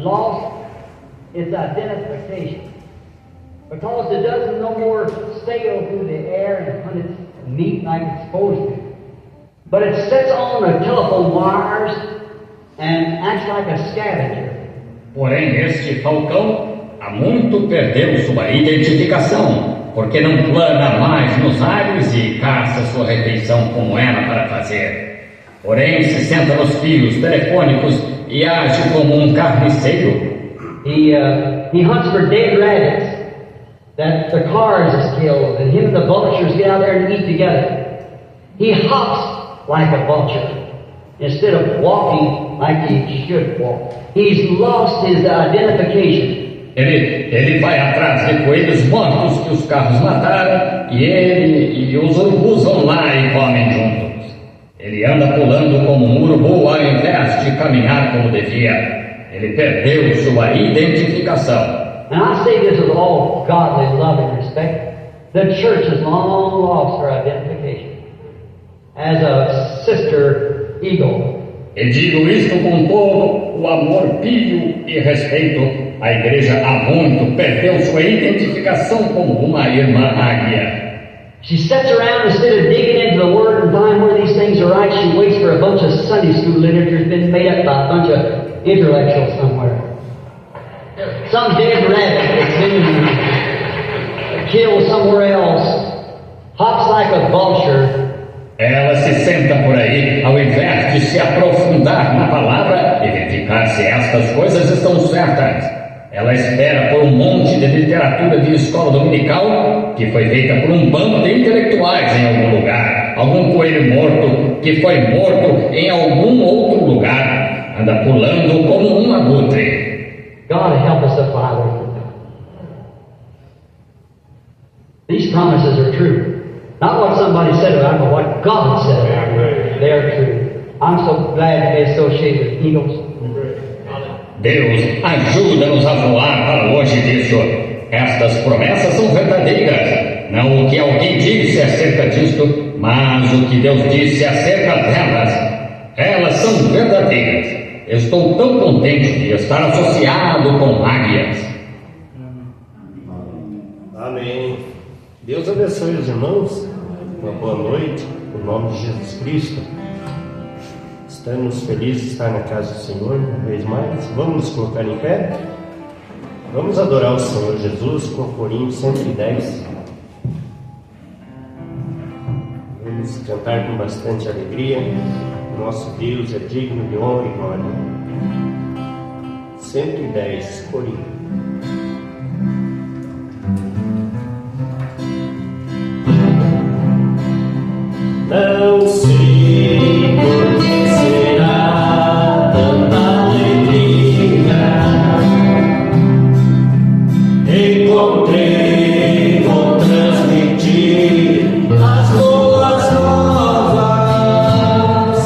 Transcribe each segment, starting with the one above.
lost its identification because it doesn't no more sail through the air and hunt its meat like it's supposed to. But it sits on the telephone wires and acts like a scavenger. Porém, este falcão há muito perdeu sua identificação, porque não plana mais nos ares e caça sua refeição como era para fazer. Porém, se senta nos fios telefônicos e age como um carniceiro. He hunts for dead rabbits that the cars has killed, and him and the vultures get out there and eat together. He hops like a vulture instead of walking like he should walk. He's lost his identification. Ele vai atrás de coelhos mortos que os carros mataram e ele e os urubus vão lá e comem juntos. Ele anda pulando como um urubu ao invés de caminhar como devia. Ele perdeu sua identificação. And I say this with all godly love and respect. The church has long lost her identification as a sister eagle. E digo isto com todo o amor pio e respeito. A igreja há muito perdeu sua identificação como uma irmã águia. She sits around instead of digging into the Word and find where these things are right. She waits for a bunch of Sunday school literature that's been made up by a bunch of intellectuals somewhere. Some dead rabbit that's been killed somewhere else hops like a vulture. Ela se senta por aí, ao invés de se aprofundar na palavra e verificar se estas coisas estão certas. Ela espera por um monte de literatura de escola dominical que foi feita por um bando de intelectuais em algum lugar, algum coelho morto que foi morto em algum outro lugar, anda pulando como um abutre. God help us to fly away from God. These promises are true. Not what somebody said about them, but what God said about them. They are true. I'm so glad to be associated with eagles. Deus, ajuda-nos a voar para longe disso. Estas promessas são verdadeiras. Não o que alguém disse acerca disto, mas o que Deus disse acerca delas. Elas são verdadeiras. Eu estou tão contente de estar associado com águias. Amém. Deus abençoe os irmãos. Uma boa noite, em nome de Jesus Cristo. Estamos felizes de estar na casa do Senhor uma vez mais. Vamos nos colocar em pé. Vamos adorar o Senhor Jesus com o corinho 110. Vamos cantar com bastante alegria. Nosso Deus é digno de honra e glória. 110, corinho. Não sei por que será tanta alegria. Encontrei, vou transmitir as boas novas.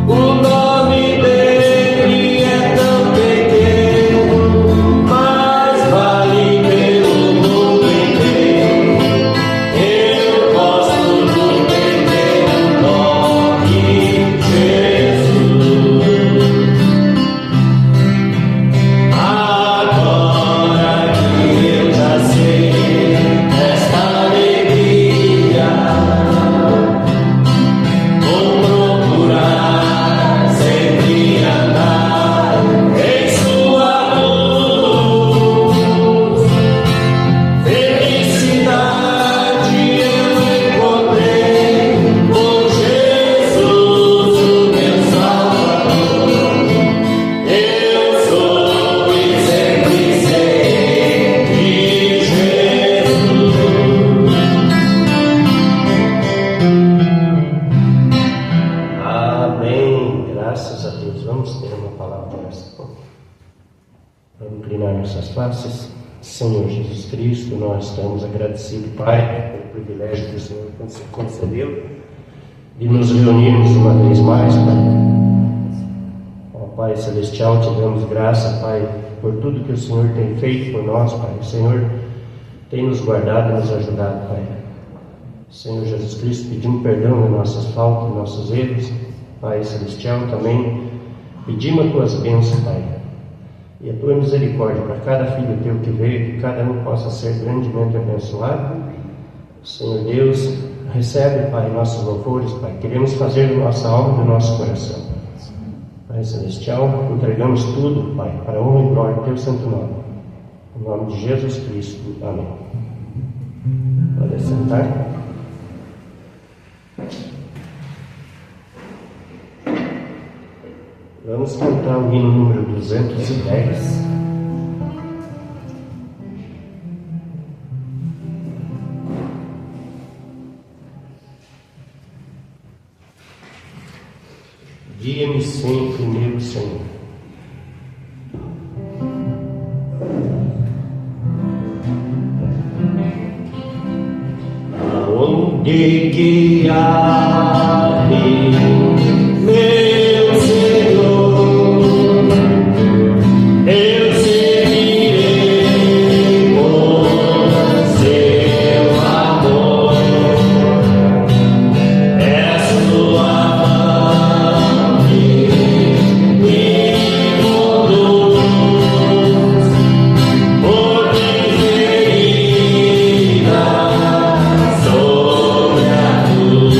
O nome dele é tão pequeno, mas vale pelo mundo inteiro. Eu gosto do pequeno nome Jesus. Agora que eu já sei esta alegria, vou procurar sempre andar em sua luz. Felicidade eu encontrei com Jesus, o meu Salvador. Eu sou e sempre serei de Jesus. Amém. Graças a Deus. Vamos ter uma palavra nessa porta. Vamos inclinar nossas faces. Senhor Jesus Cristo, nós estamos agradecidos, Pai, pelo privilégio que o Senhor concedeu de nos reunirmos uma vez mais, Pai. Ó Pai Celestial, te damos graça, Pai, por tudo que o Senhor tem feito por nós, Pai. O Senhor tem nos guardado e nos ajudado, Pai. Senhor Jesus Cristo, pedimos perdão das nossas faltas, dos nossos erros, Pai Celestial, também pedimos as tuas bênçãos, Pai. e a tua misericórdia para cada filho teu que veio, que cada um possa ser grandemente abençoado. Senhor Deus, recebe, Pai, nossos louvores, Pai. Queremos fazer do nossa alma e do nosso coração. Pai Celestial, entregamos tudo, Pai, para a honra e glória do teu santo nome. Em nome de Jesus Cristo. Amém. Pode sentar. Vamos cantar o hino número 210. Guia-me sempre, meu Senhor. Aonde guiar-me, meu Senhor, eu seguirei por seu amor. És tua mão me conduz por bem ferida sobre a cruz.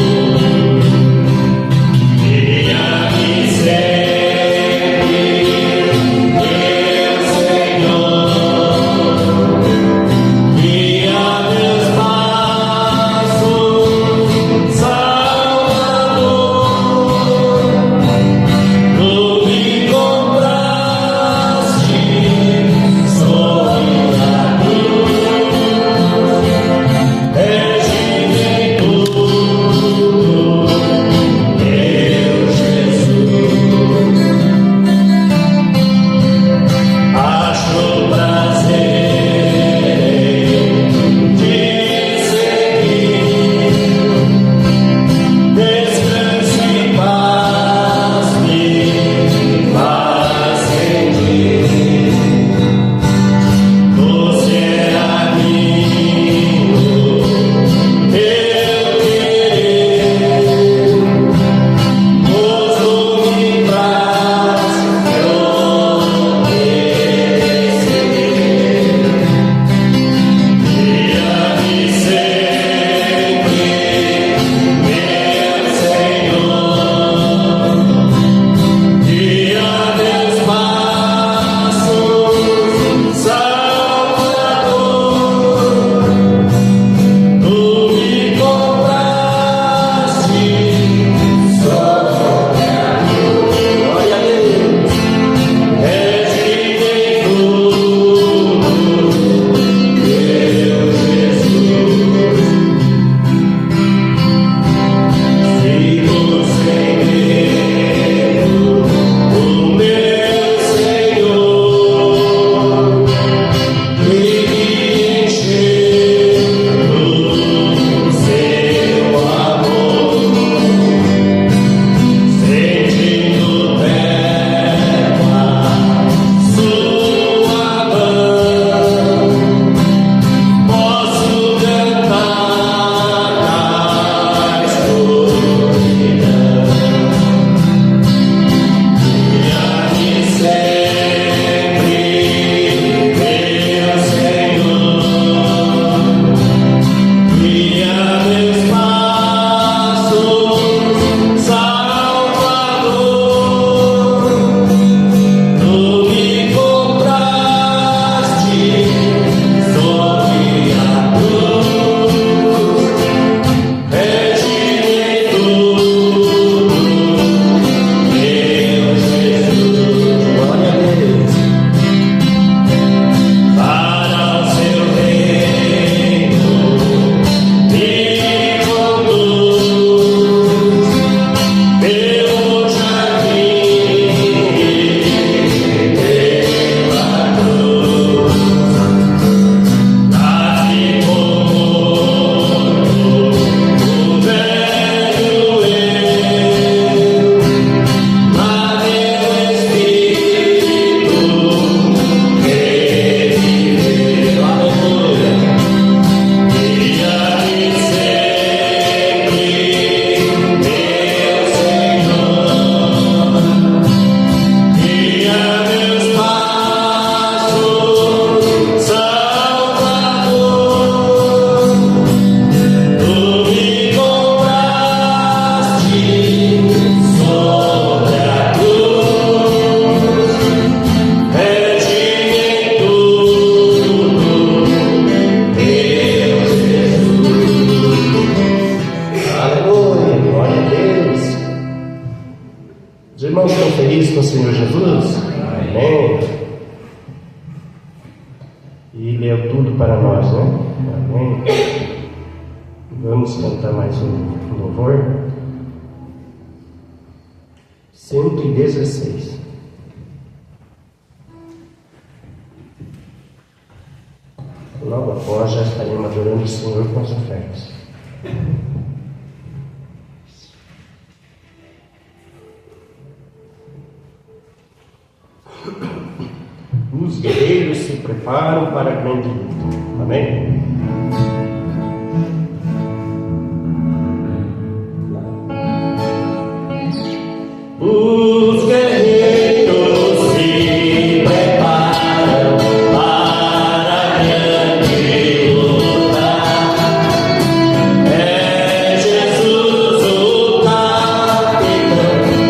felizes com o Senhor Jesus? Amém? E Ele é tudo para nós, né? Amém? Vamos cantar mais um louvor. 116. Logo após já estaremos adorando o Senhor com as ofertas. Os guerreiros se preparam para a grande luta. Amém? Os guerreiros se preparam para a grande luta. É Jesus o capitão,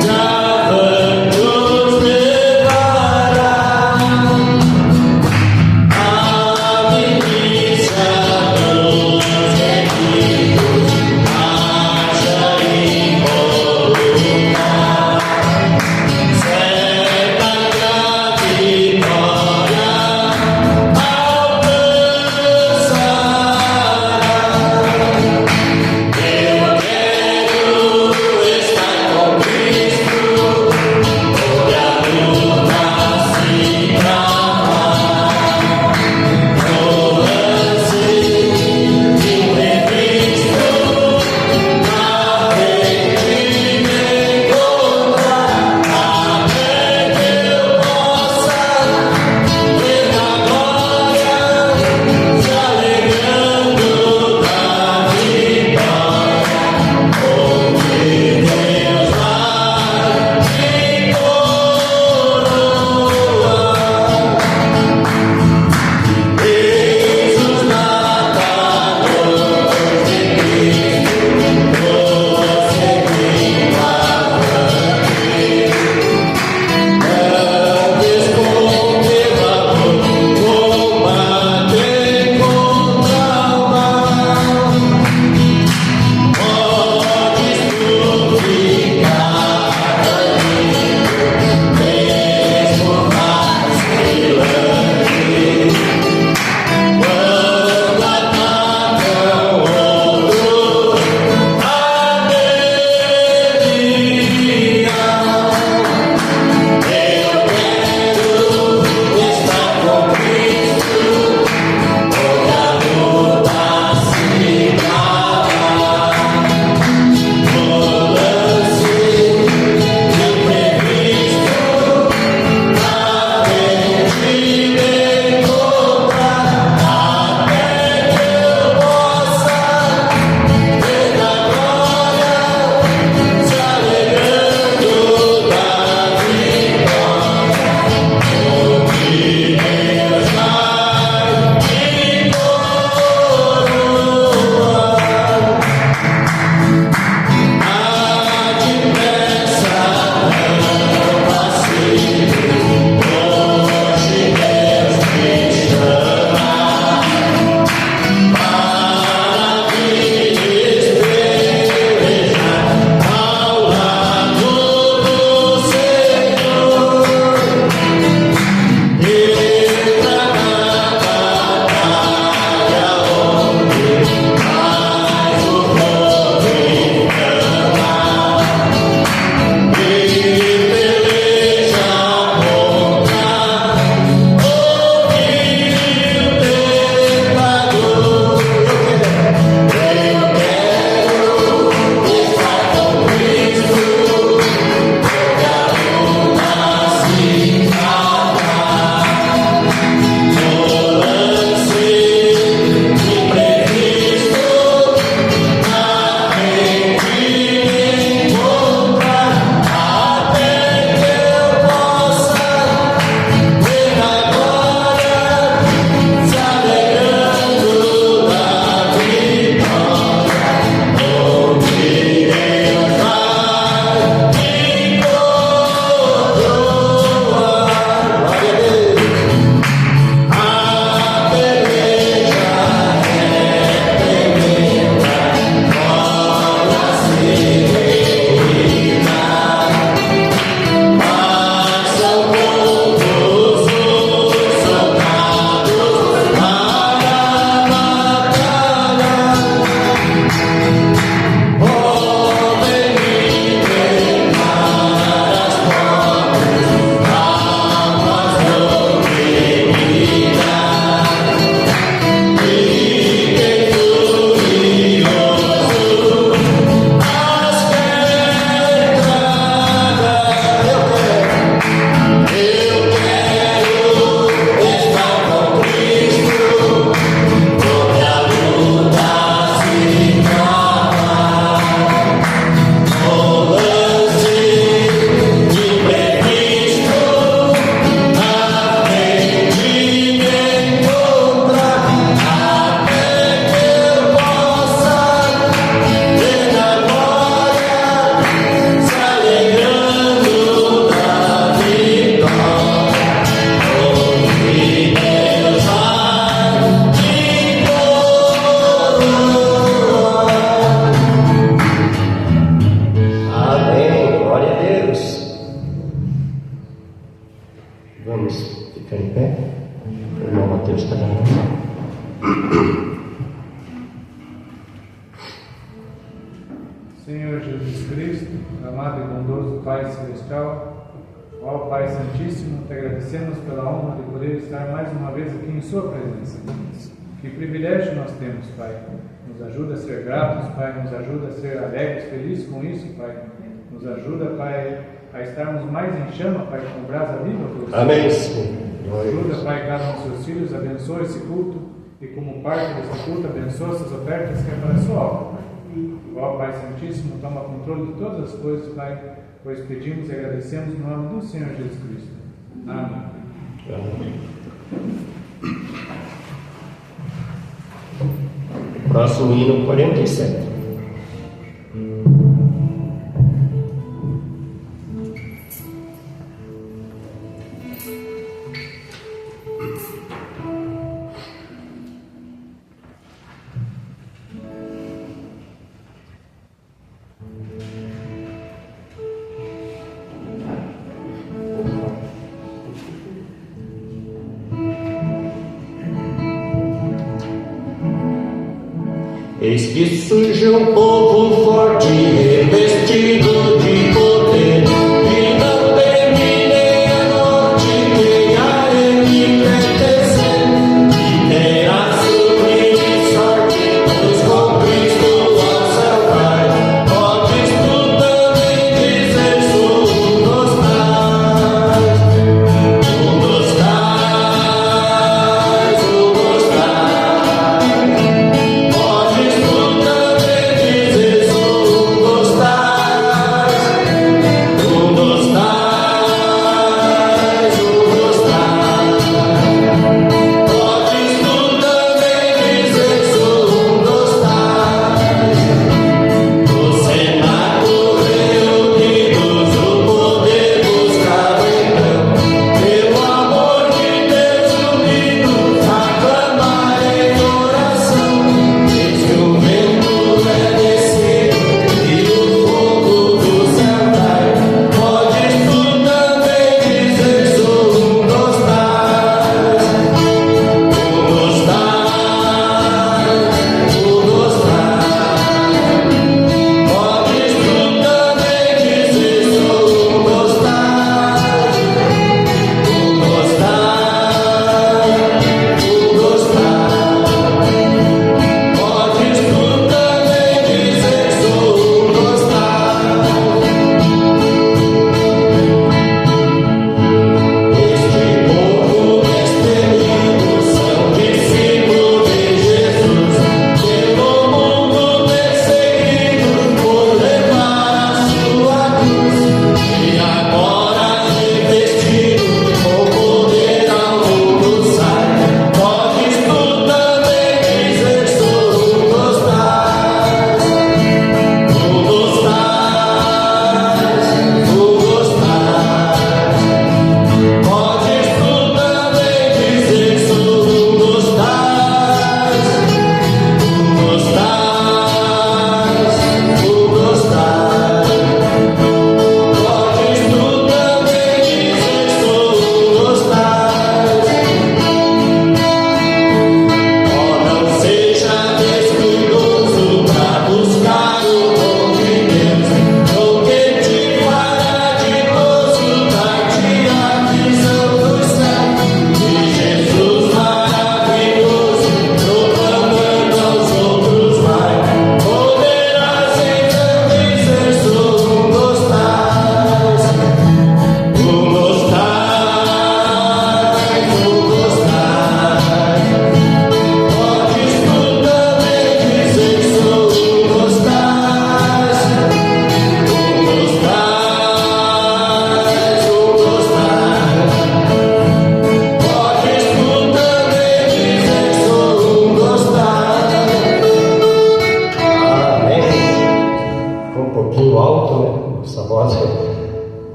já vamos preparar a milícia. Senhor Jesus Cristo, amado e bondoso Pai Celestial, ó Pai Santíssimo, te agradecemos pela honra de poder estar mais uma vez aqui em Sua presença. Que privilégio nós temos, Pai. Nos ajuda a ser gratos, Pai, nos ajuda a ser alegres, felizes com isso, Pai. Nos ajuda, Pai, a estarmos mais em chama, Pai, com brasa viva pelo Senhor. Amém, Senhor. Ajuda, Pai, cada um dos seus filhos, abençoa esse culto e como parte desse culto, abençoa essas ofertas que é para a sua obra, Pai. Ó Pai Santíssimo, toma controle de todas as coisas, Pai, pois pedimos e agradecemos no nome do Senhor Jesus Cristo. Amém. Amém. Próximo hino 47. Eis que surge um povo forte, revestido de poder, e não teme nem a morte, nem a ele pertencer, e terá sublime sorte, pois com Cristo ao céu vai. Podes tu também dizer, sou um dos tais, um dos tais, um dos tais. Podes tu também dizer, sou um dos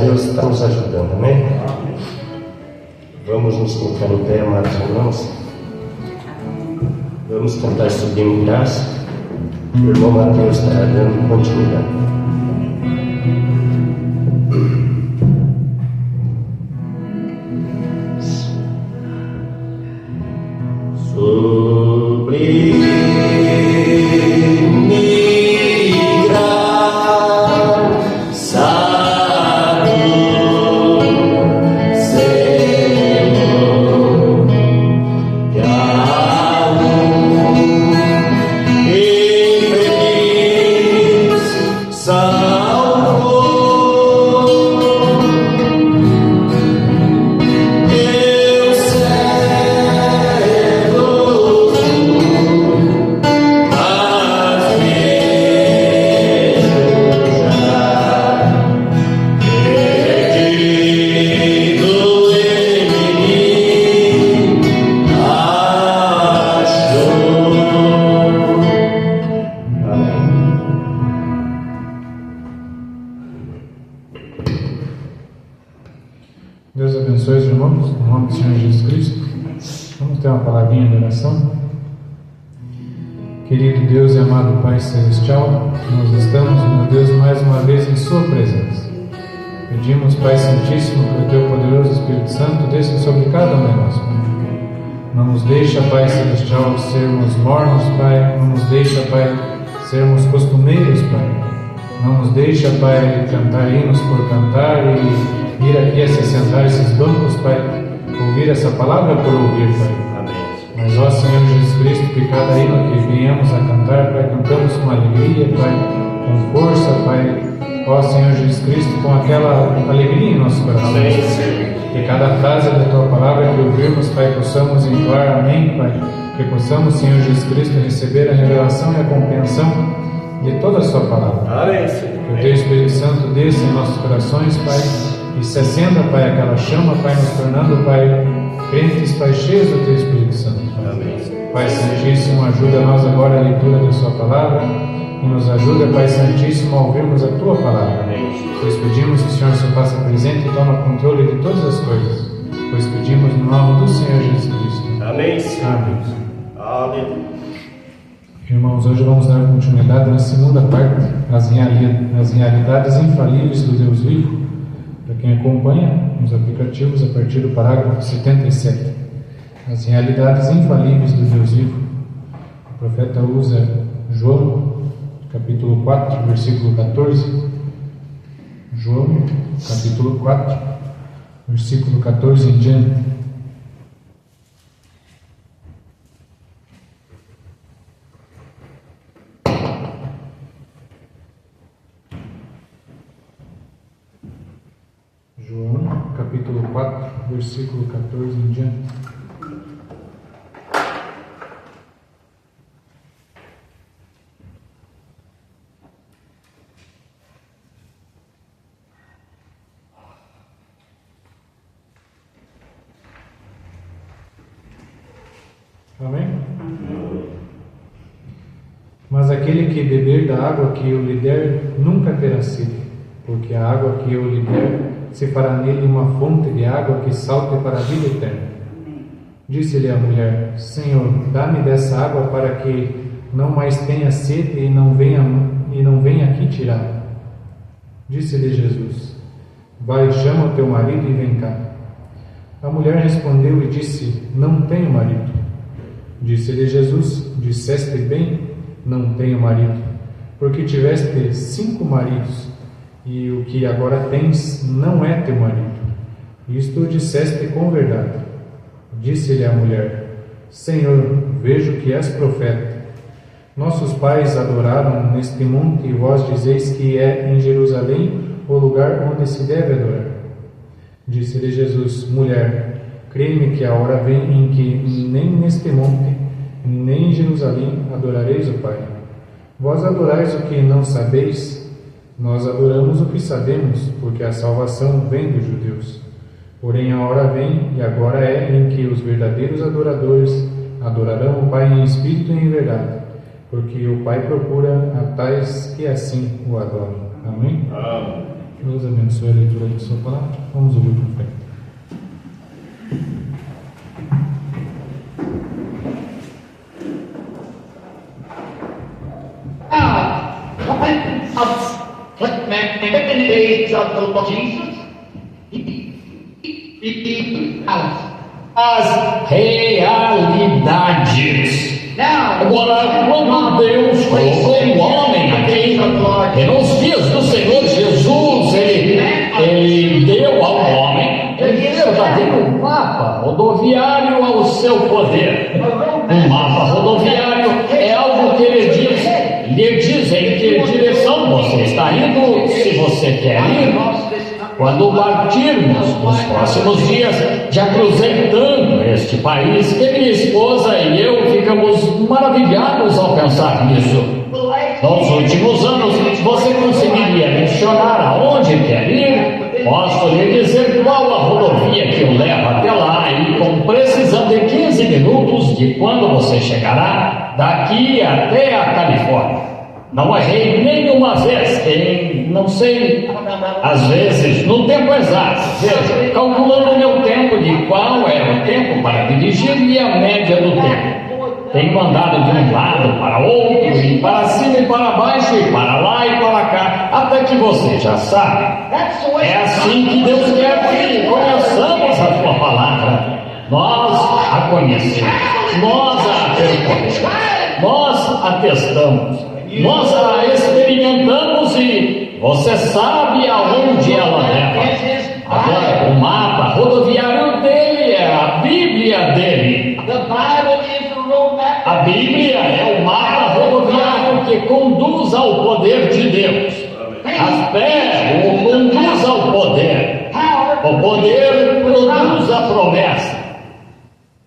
Deus está nos ajudando, amém? Vamos nos colocar em pé, amados irmãos. Vamos cantar Sublime Graça. O irmão Mateus estará dando continuidade. Sublime graça. abençoe os irmãos, em nome do Senhor Jesus Cristo. Vamos ter uma palavrinha de oração. Querido Deus e amado Pai Celestial, nós estamos, meu Deus, mais uma vez em Sua presença. Pedimos, Pai Santíssimo, que o Teu poderoso Espírito Santo desça sobre cada um de nós, Pai. Não nos deixa, Pai Celestial, sermos mornos, Pai. Não nos deixa, Pai, sermos costumeiros, Pai. Não nos deixa, Pai, cantar hinos por cantar e vir aqui a se sentar esses bancos, Pai, ouvir essa palavra por ouvir, Pai. Amém. Mas, ó Senhor Jesus Cristo, que cada hino que viemos a cantar, Pai, cantamos com alegria, Pai, com força, Pai. Ó Senhor Jesus Cristo, com aquela alegria em nosso coração. Amém. Que cada frase da Tua palavra que ouvirmos, Pai, possamos entoar amém, Pai. Que possamos, Senhor Jesus Cristo, receber a revelação e a compreensão de toda a Sua palavra. Amém, Senhor. Que o Teu Espírito Santo desça em nossos corações, Pai, e se acenda, Pai, aquela chama, Pai, nos tornando, Pai, crentes, Pai, cheios do Teu Espírito Santo. Amém. Pai Santíssimo, ajuda nós agora a leitura da Sua palavra e nos ajuda, Pai Santíssimo, a ouvirmos a Tua palavra. Amém. Pois pedimos que o Senhor se faça presente e tome controle de todas as coisas. Pois pedimos no nome do Senhor Jesus Cristo. Amém, Senhor. Amém. Aleluia. Irmãos, hoje vamos dar continuidade na segunda parte, as realidades infalíveis do Deus vivo. Para quem acompanha nos aplicativos, a partir do parágrafo 77. As realidades infalíveis do Deus vivo. O profeta usa João, capítulo 4, versículo 14. João, capítulo 4, versículo 14 em diante. João, capítulo 4, versículo 14 em diante. Amém? Mas aquele que beber da água que eu lhe der nunca terá sede, porque a água que eu lhe der se fará nele uma fonte de água que salte para a vida eterna. Disse-lhe a mulher: Senhor, dá-me dessa água para que não mais tenha sede e não venha aqui tirar. Disse-lhe Jesus: Vai, chama o teu marido e vem cá. A mulher respondeu e disse: Não tenho marido. Disse-lhe Jesus: Disseste bem, não tenho marido, porque tiveste 5 maridos, e o que agora tens não é teu marido. Isto disseste com verdade. Disse-lhe a mulher: Senhor, vejo que és profeta. Nossos pais adoraram neste monte, e vós dizeis que é em Jerusalém o lugar onde se deve adorar. Disse-lhe Jesus: Mulher, crê-me que a hora vem em que nem neste monte, nem em Jerusalém adorareis o Pai. Vós adorais o que não sabeis, nós adoramos o que sabemos, porque a salvação vem dos judeus. Porém a hora vem, e agora é, em que os verdadeiros adoradores adorarão o Pai em espírito e em verdade, porque o Pai procura a tais que assim o adoram. Amém? Amém. Deus abençoe a leitura da sua palavra. Vamos ouvir o profeta. In the days of the Lord Jesus, As realidades. now, Agora, quando Deus colocou o homem aqui, e nos dias do Senhor Jesus, ele deu ao homem, ele deu um mapa rodoviário ao seu poder. Um mapa rodoviário é algo que lhe diz em que direção você está indo, se você quer ir. Quando partirmos nos próximos dias, já cruzei tanto este país que minha esposa e eu ficamos maravilhados ao pensar nisso. Nos últimos anos, você conseguiria mencionar aonde quer ir? Posso lhe dizer qual a rodovia que o leva até lá e com precisão de 15 minutos de quando você chegará daqui até a Califórnia. Não errei nenhuma vez, não sei, às vezes, no tempo exato, veja, calculando o meu tempo de qual era o tempo para dirigir e a média do tempo. Tenho andado de um lado para outro, e para cima e para baixo, e para lá e para cá, até que você já sabe. É assim que Deus quer que conheçamos a sua palavra. Nós a conhecemos, nós a percorremos, nós a testamos, nós a experimentamos e você sabe aonde ela leva. Agora, o mapa rodoviário dele é a Bíblia dele. A Bíblia é o mapa rodoviário que conduz ao poder de Deus. A fé o conduz ao poder. O poder produz a promessa.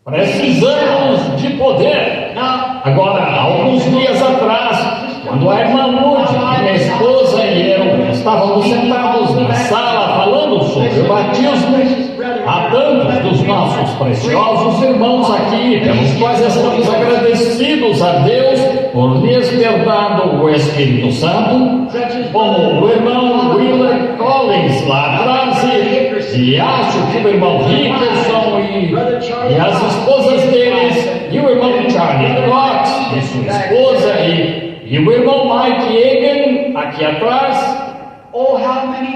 Precisamos de poder. Agora, alguns dias atrás, quando a irmã Lúcia, minha esposa e eu estávamos sentados na sala falando sobre o batismo, há tantos dos nossos preciosos irmãos aqui, pelos quais estamos agradecidos a Deus por lhes ter dado o Espírito Santo, como o irmão Willer Collins lá atrás, e acho que o irmão Rickerson e as esposas deles, e o irmão Charlie Cox e sua esposa, e o irmão Mike Egan aqui atrás.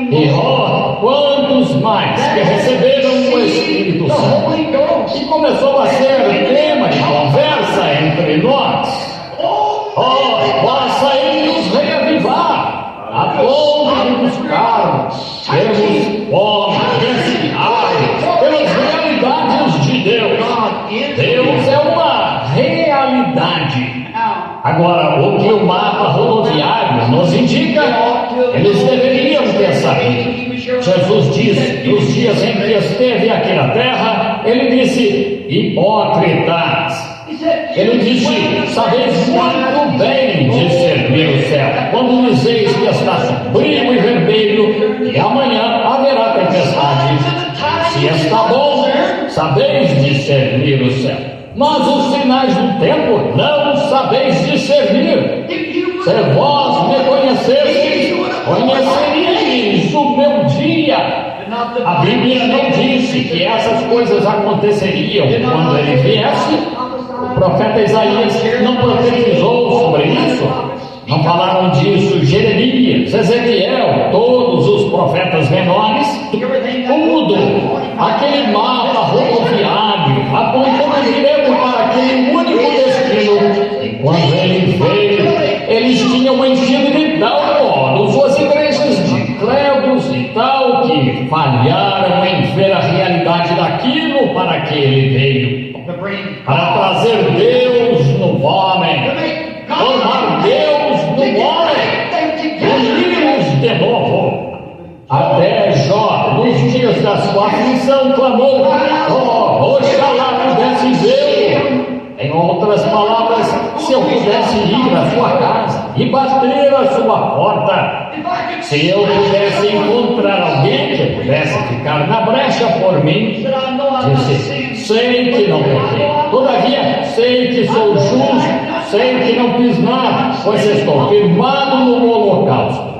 E quantos mais que receberam o Espírito Santo, e começou a ser tema de conversa entre nós. Possa Ele nos reavivar a ponto de buscarmos pelos homens pelas realidades de Deus. Deus é uma realidade. Agora, o que o mapa rodoviário nos indica, eles deveriam ter sabido. Jesus disse, nos dias em que esteve aqui na terra, ele disse: hipócritas. Ele disse: sabeis muito bem de servir o céu, quando dizeis que está sombrio e vermelho, e amanhã haverá tempestade. Se está bom, sabeis discernir o céu, mas os sinais do tempo não sabeis discernir. Se vós me conhecesseis, conheceríeis o meu dia. A Bíblia não disse que essas coisas aconteceriam quando ele viesse. O profeta Isaías não profetizou sobre isso. Não falaram disso Jeremias, Ezequiel, todos os profetas menores. Tudo, aquele mapa rodoviário apontando direto para aquele único destino. E quando ele veio, eles tinham enchido de tal modo suas igrejas de credos e tal, que falharam em ver a realidade daquilo para que ele veio. Para trazer Deus no homem, formar Deus no homem, unir-os de novo. Até Jó, nos dias da sua aflição, clamou: oxalá pudesse ver. Em outras palavras, se eu pudesse ir à sua casa e bater à sua porta, se eu pudesse encontrar alguém que pudesse ficar na brecha por mim, disse: sei que não pequei, todavia sei que sou justo, sei que não fiz nada, pois estou firmado no holocausto.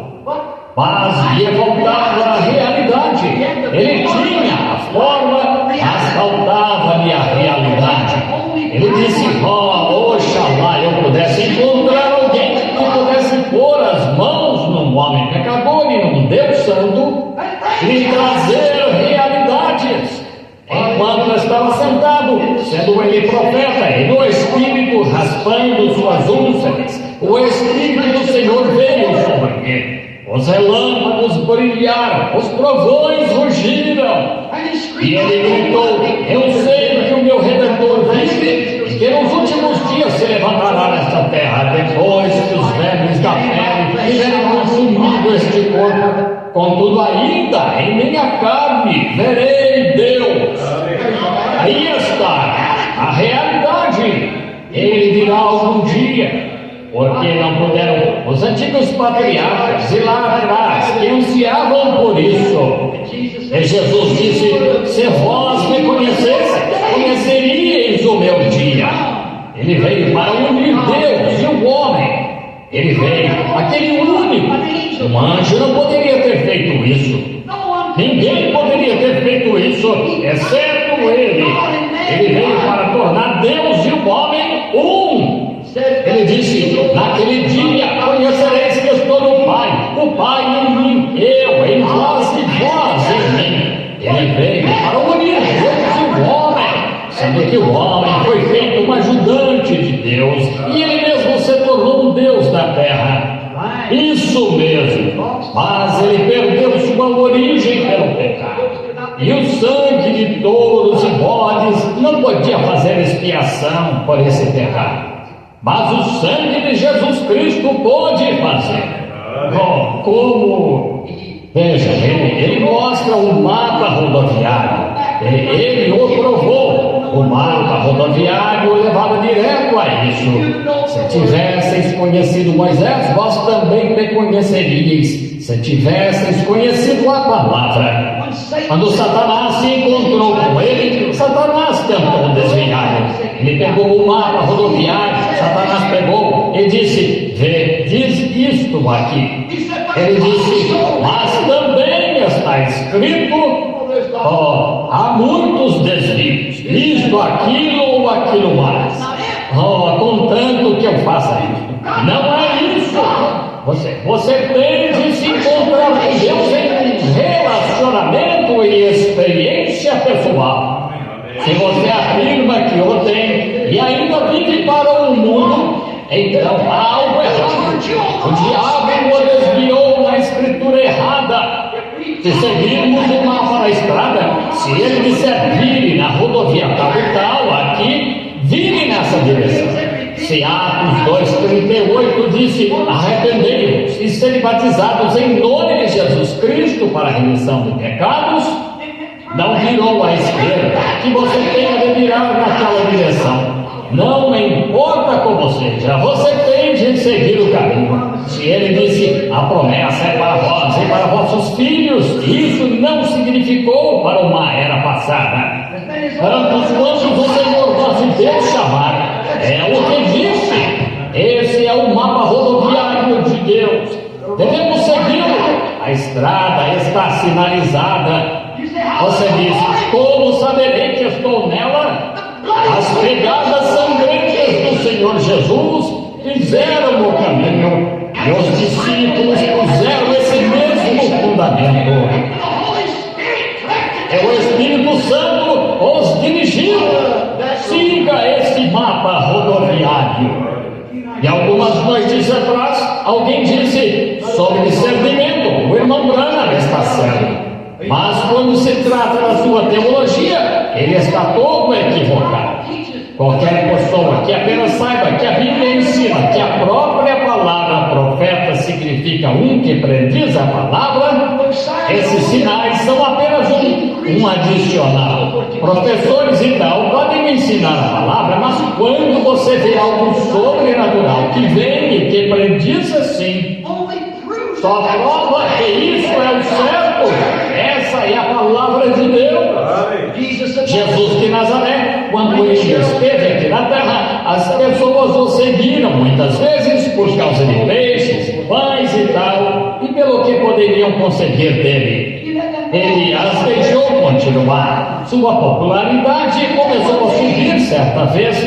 Mas ia voltar à realidade. Ele tinha a forma, mas faltava-lhe a realidade. Ele disse: oxalá eu pudesse encontrar alguém que pudesse pôr as mãos num homem pecador e num Deus santo e trazer realidades. Enquanto estava sentado, sendo ele profeta, e no Espírito raspando suas úlceras, o Espírito do Senhor veio sobre ele. Os relâmpagos brilharam, os trovões rugiram, e ele gritou: eu sei que o meu Redentor vive, e que nos últimos dias se levantará nesta terra, depois que os vermes da pele tiverem consumido este corpo. Contudo, ainda em minha carne verei Deus. Aí está a realidade. Ele virá algum dia, porque não puderam os antigos patriarcas ir lá atrás, que ansiavam por isso. E Jesus disse: se vós me conhecesseis, conheceríeis o meu dia. Ele veio para unir Deus e o homem. Ele veio, aquele único. Um anjo não poderia ter feito isso. Ninguém poderia ter feito isso, exceto ele. Ele veio para tornar Deus e o homem um. Ele disse: naquele dia conhecereis que estou no Pai, o Pai em mim, eu em vós e vós em mim. Ele veio para unir Deus e o homem, sendo que o homem foi feito um ajudante de Deus, e ele mesmo se tornou um Deus da terra. Isso mesmo, mas ele perdeu sua origem pelo pecado, e o sangue de touros e bodes não podia fazer expiação por esse pecado, mas o sangue de Jesus Cristo pode fazer. Oh, como? Veja, ele mostra o mapa rodoviário, ele o provou. O mapa rodoviário levava direto a isso. Se tivesseis conhecido Moisés, vós também me conheceríeis, se tivesseis conhecido a palavra. Quando Satanás se encontrou com ele, Satanás tentou desviar. Ele pegou o mapa rodoviário, Satanás pegou e disse: vê, diz isto aqui. Ele disse: mas também está escrito, há muitos desvios, isto, aquilo ou aquilo mais. Contanto que eu faça isso. Não é isso. Você tem de se encontrar com Deus em relacionamento e experiência pessoal. Se você afirma que o tem e ainda vive para o mundo, então há algo errado. O diabo o desviou na escritura errada. Se seguirmos o mapa na estrada, se ele disser vire na rodovia tal e tal, aqui, vire nessa direção. Se Atos 2,38 disse: arrependei-vos e serem batizados em nome de Jesus Cristo para a remissão de pecados, não virou à esquerda, que você tenha de virar naquela direção. Não importa como seja, você tem de seguir o caminho. Se ele disse: a promessa é para vós e para vossos filhos, isso não significou para uma era passada. Tantos quantos o Senhor vos deu chamar, é o que disse. Esse é o mapa rodoviário de Deus. Devemos segui-lo. A estrada está sinalizada. Você diz: como saberei que estou nela? As pegadas sangrentas do Senhor Jesus fizeram o caminho, e os discípulos puseram esse mesmo fundamento. É o Espírito Santo os dirigiu. Siga esse mapa rodoviário. E algumas noites atrás, alguém disse sobre discernimento: o irmão Branham está certo. Mas quando se trata da sua teologia, ele está todo equivocado. Qualquer pessoa que apenas saiba que a Bíblia ensina que a própria palavra profeta significa um que prediz a palavra, esses sinais são apenas um adicional. Professores então podem me ensinar a palavra, mas quando você vê algo sobrenatural que vem e que prediz assim, só prova que isso é o certo. Essa é a palavra de Deus. Jesus de Nazaré, quando ele esteve aqui na terra, as pessoas o seguiram muitas vezes por causa de peixes, pães e tal, e pelo que poderiam conseguir dele. Ele as deixou continuar. Sua popularidade começou a subir certa vez,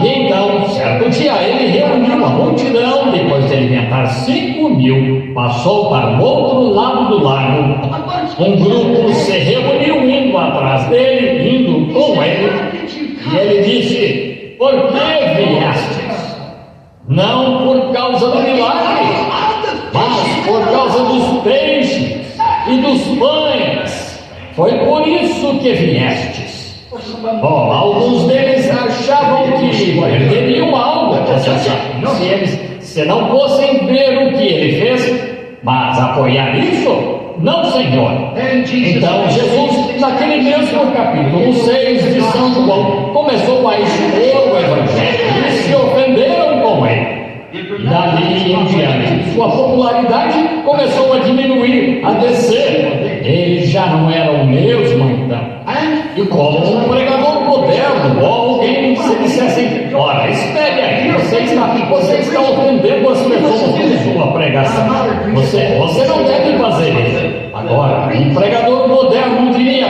e então, certo dia, ele reuniu a multidão. Depois de alimentar 5.000, passou para o outro lado do lago. Um grupo se reuniu indo atrás dele, indo com ele, e ele disse: por que viestes? Não por causa do milagre, mas por causa dos peixes e dos pães. Foi por isso que viestes. Alguns deles achavam que perderiam algo se não fossem ver o que ele fez, mas apoiar isso? Não, Senhor. Então Jesus, naquele mesmo capítulo 6 de São João, começou a expor o Evangelho e se ofenderam com ele. Dali em diante, sua popularidade começou a diminuir, a descer. Ele já não era o mesmo então. E como um pregador moderno ou alguém se dissesse, ora, espere aí, você está ofendendo as pessoas com sua pregação. Você não deve fazer isso. Agora, um pregador moderno diria,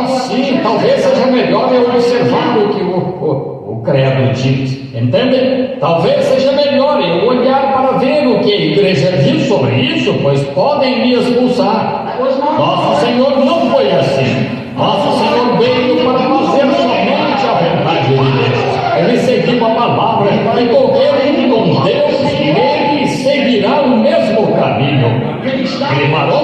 sim, talvez seja melhor eu observar o que o credo diz. Entende? Talvez seja melhor eu olhar para ver o que a igreja diz sobre isso, pois podem me expulsar. Nosso Senhor não foi assim. Nosso Senhor veio para fazer somente a verdade de Deus. Ele seguiu a palavra e qualquer um com Deus, ele seguirá o mesmo caminho. Ele parou?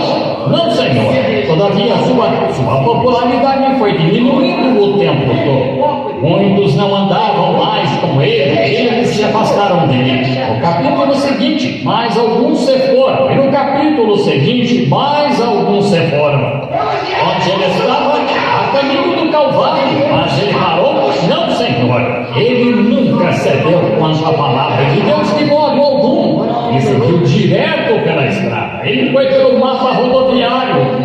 Não, Senhor. Todavia, sua popularidade foi diminuindo o tempo todo. Muitos não andavam mais com ele, eles se afastaram dele. No capítulo seguinte, mais alguns se foram. E no capítulo seguinte, mais alguns se foram. Onde ele estava, a caminho do Calvário, mas ele parou? Não, Senhor. Ele nunca cedeu quanto à palavra de Deus de modo algum. Ele seguiu direto pela estrada. Ele foi pelo mapa rodoviário.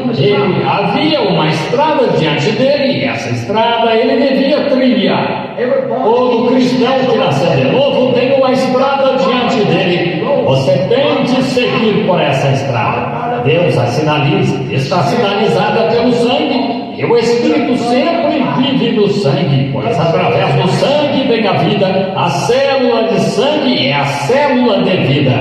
Havia uma estrada diante dele, e essa estrada ele devia trilhar. Todo cristão que nasceu de novo tem uma estrada diante dele. Você tem de seguir por essa estrada. Deus a sinaliza, está sinalizada pelo sangue. E o Espírito sempre vive do sangue, pois através do sangue vem a vida. A célula de sangue é a célula de vida.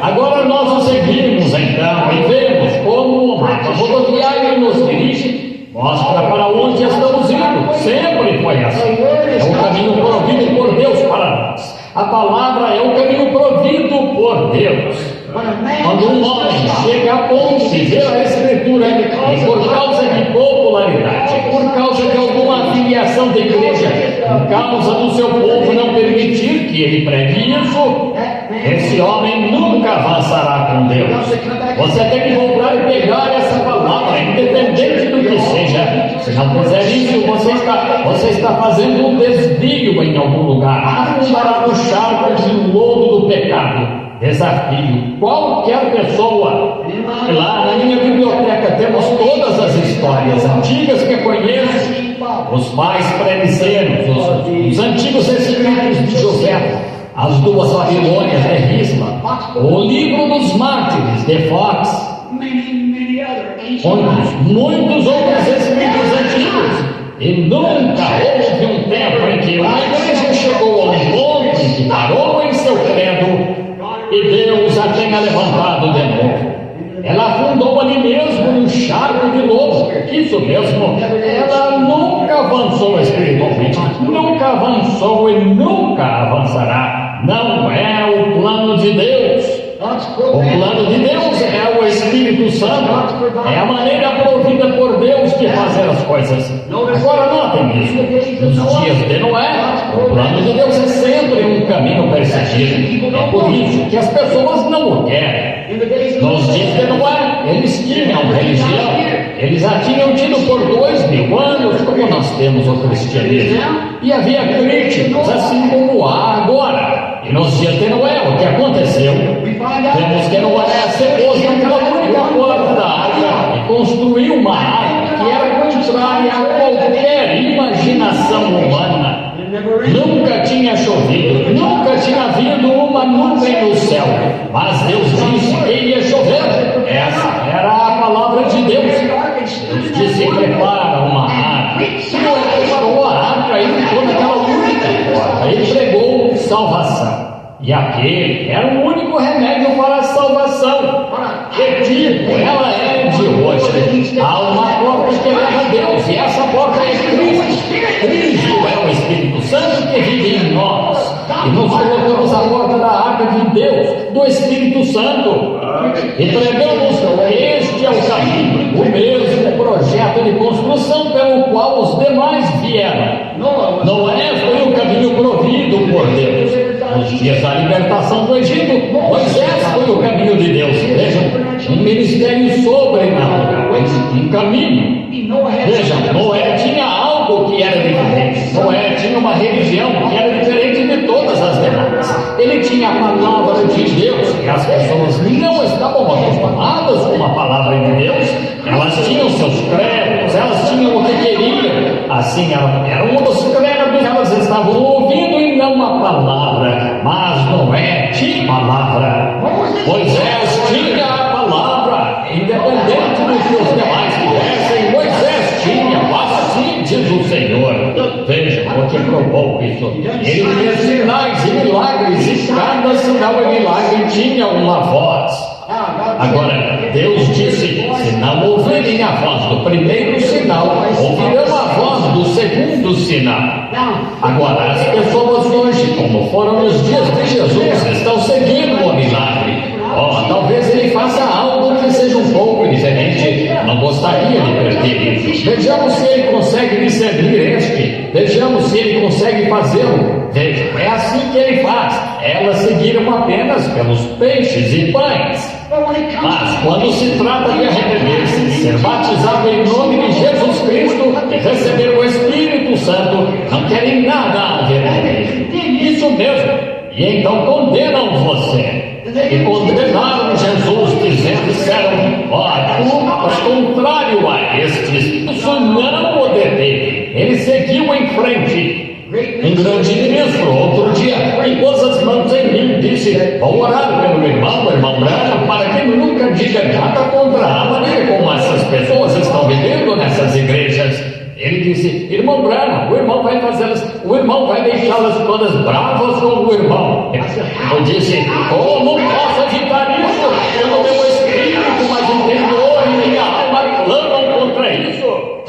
Agora nós o seguimos então e vemos como o mapa rodoviário nos dirige, mostra para onde estamos indo. Sempre foi assim. É o caminho provido por Deus para nós. A palavra é o caminho provido por Deus. Quando um homem chega a ponto de ver a Escritura e por causa de popularidade, por causa de alguma afiliação de igreja, por causa do seu povo não permitir que ele pregue isso, esse homem nunca avançará com Deus. Você tem que voltar e pegar essa palavra, independente do que seja. Se não fizer isso, você está fazendo um desvio em algum lugar, afundará no charco de lodo do pecado. Desafio qualquer pessoa. Lá na minha biblioteca temos todas as histórias antigas que conheço, os pais pré-nicenos, os antigos escritos de José, as duas Babilônias de Risma, o livro dos mártires de Fox, muitos outros escritos antigos. E nunca houve um tempo em que uma igreja chegou a um ponto em que parou em seu credo e Deus a tenha levantado de novo. Ela afundou ali mesmo num charco de lodo. Isso mesmo, ela nunca avançou espiritualmente, nunca avançou e nunca avançará. Não é o plano de Deus. O plano de Deus é o Espírito Santo, é a maneira provida por Deus de fazer as coisas. Agora notem isso, nos dias de Noé, o plano de Deus é sempre um caminho perseguido. É por isso que as pessoas não o querem. Nos dias de Noé, eles tinham religião, eles a tinham tido por 2000 anos, como nós temos o cristianismo. E havia críticos, assim como há agora. E nos dias de Noé, o que aconteceu? Vemos que Noé se pôs naquela única porta da arca e construiu uma arca que era contrária a qualquer imaginação humana. Nunca tinha chovido, nunca tinha havido uma nuvem no céu, mas Deus disse que iria chover. Essa era a palavra de Deus. Deus disse: prepara uma arca. E Noé preparou a arca e ficou naquela única porta. Ele pregou salvação. E aquele era o único remédio para a salvação. Repito, ela é de hoje. Há uma porta que leva a Deus, e essa porta é Cristo. Cristo é o Espírito Santo que vive em nós. E nos colocamos à porta da arca de Deus, do Espírito Santo. E pregamos que este é o caminho, o mesmo projeto de construção pelo qual os demais vieram. Noé foi o caminho provido por Deus. Nos dias da libertação do Egito, Moisés foi o caminho de Deus. Vejam, um ministério sobrenatural, um caminho. Vejam, Noé tinha algo que era diferente. Noé tinha uma religião que era diferente de todas as demais. Ele tinha a palavra de Deus, e as pessoas não estavam acostumadas com a palavra de Deus. Elas tinham seus credos, elas tinham o que queriam. Assim, era um dos credos, elas Moisés tinha a palavra, independente do que os demais tivessem. Moisés tinha, assim diz o Senhor. Veja porque provou isso. Ele fez sinais e milagres, e cada sinal e milagre tinha uma voz. Agora, Deus disse: se não ouvirem a voz do primeiro sinal, ouvirão a voz do segundo sinal. Agora, as pessoas hoje, como foram nos dias de Jesus, estão seguindo o milagre. Talvez ele faça algo que seja um pouco diferente. Não gostaria de perder isso. Vejamos se ele consegue discernir este. Vejamos se ele consegue fazê-lo. Veja, é assim que ele faz. Elas seguiram apenas pelos peixes e pães. Mas quando se trata de arrepender-se, ser batizado em nome de Jesus Cristo e receber o Espírito Santo, não querem nada a ver com isso. Isso mesmo. E então condenam você. E condenaram Jesus, disseram: tu és contrário a estes. Isso não o deteve. Ele seguiu em frente. Um grande ministro, outro dia, impôs as mãos em mim, disse: vou orar pelo irmão Branham, para que nunca diga nada contra a maneira como essas pessoas estão vivendo nessas igrejas. Ele disse: irmão Branham, o irmão vai deixá-las todas bravas com o irmão. Eu disse: não posso evitar isso, quando meu espírito, mas interior e minha alma clamam contra isso.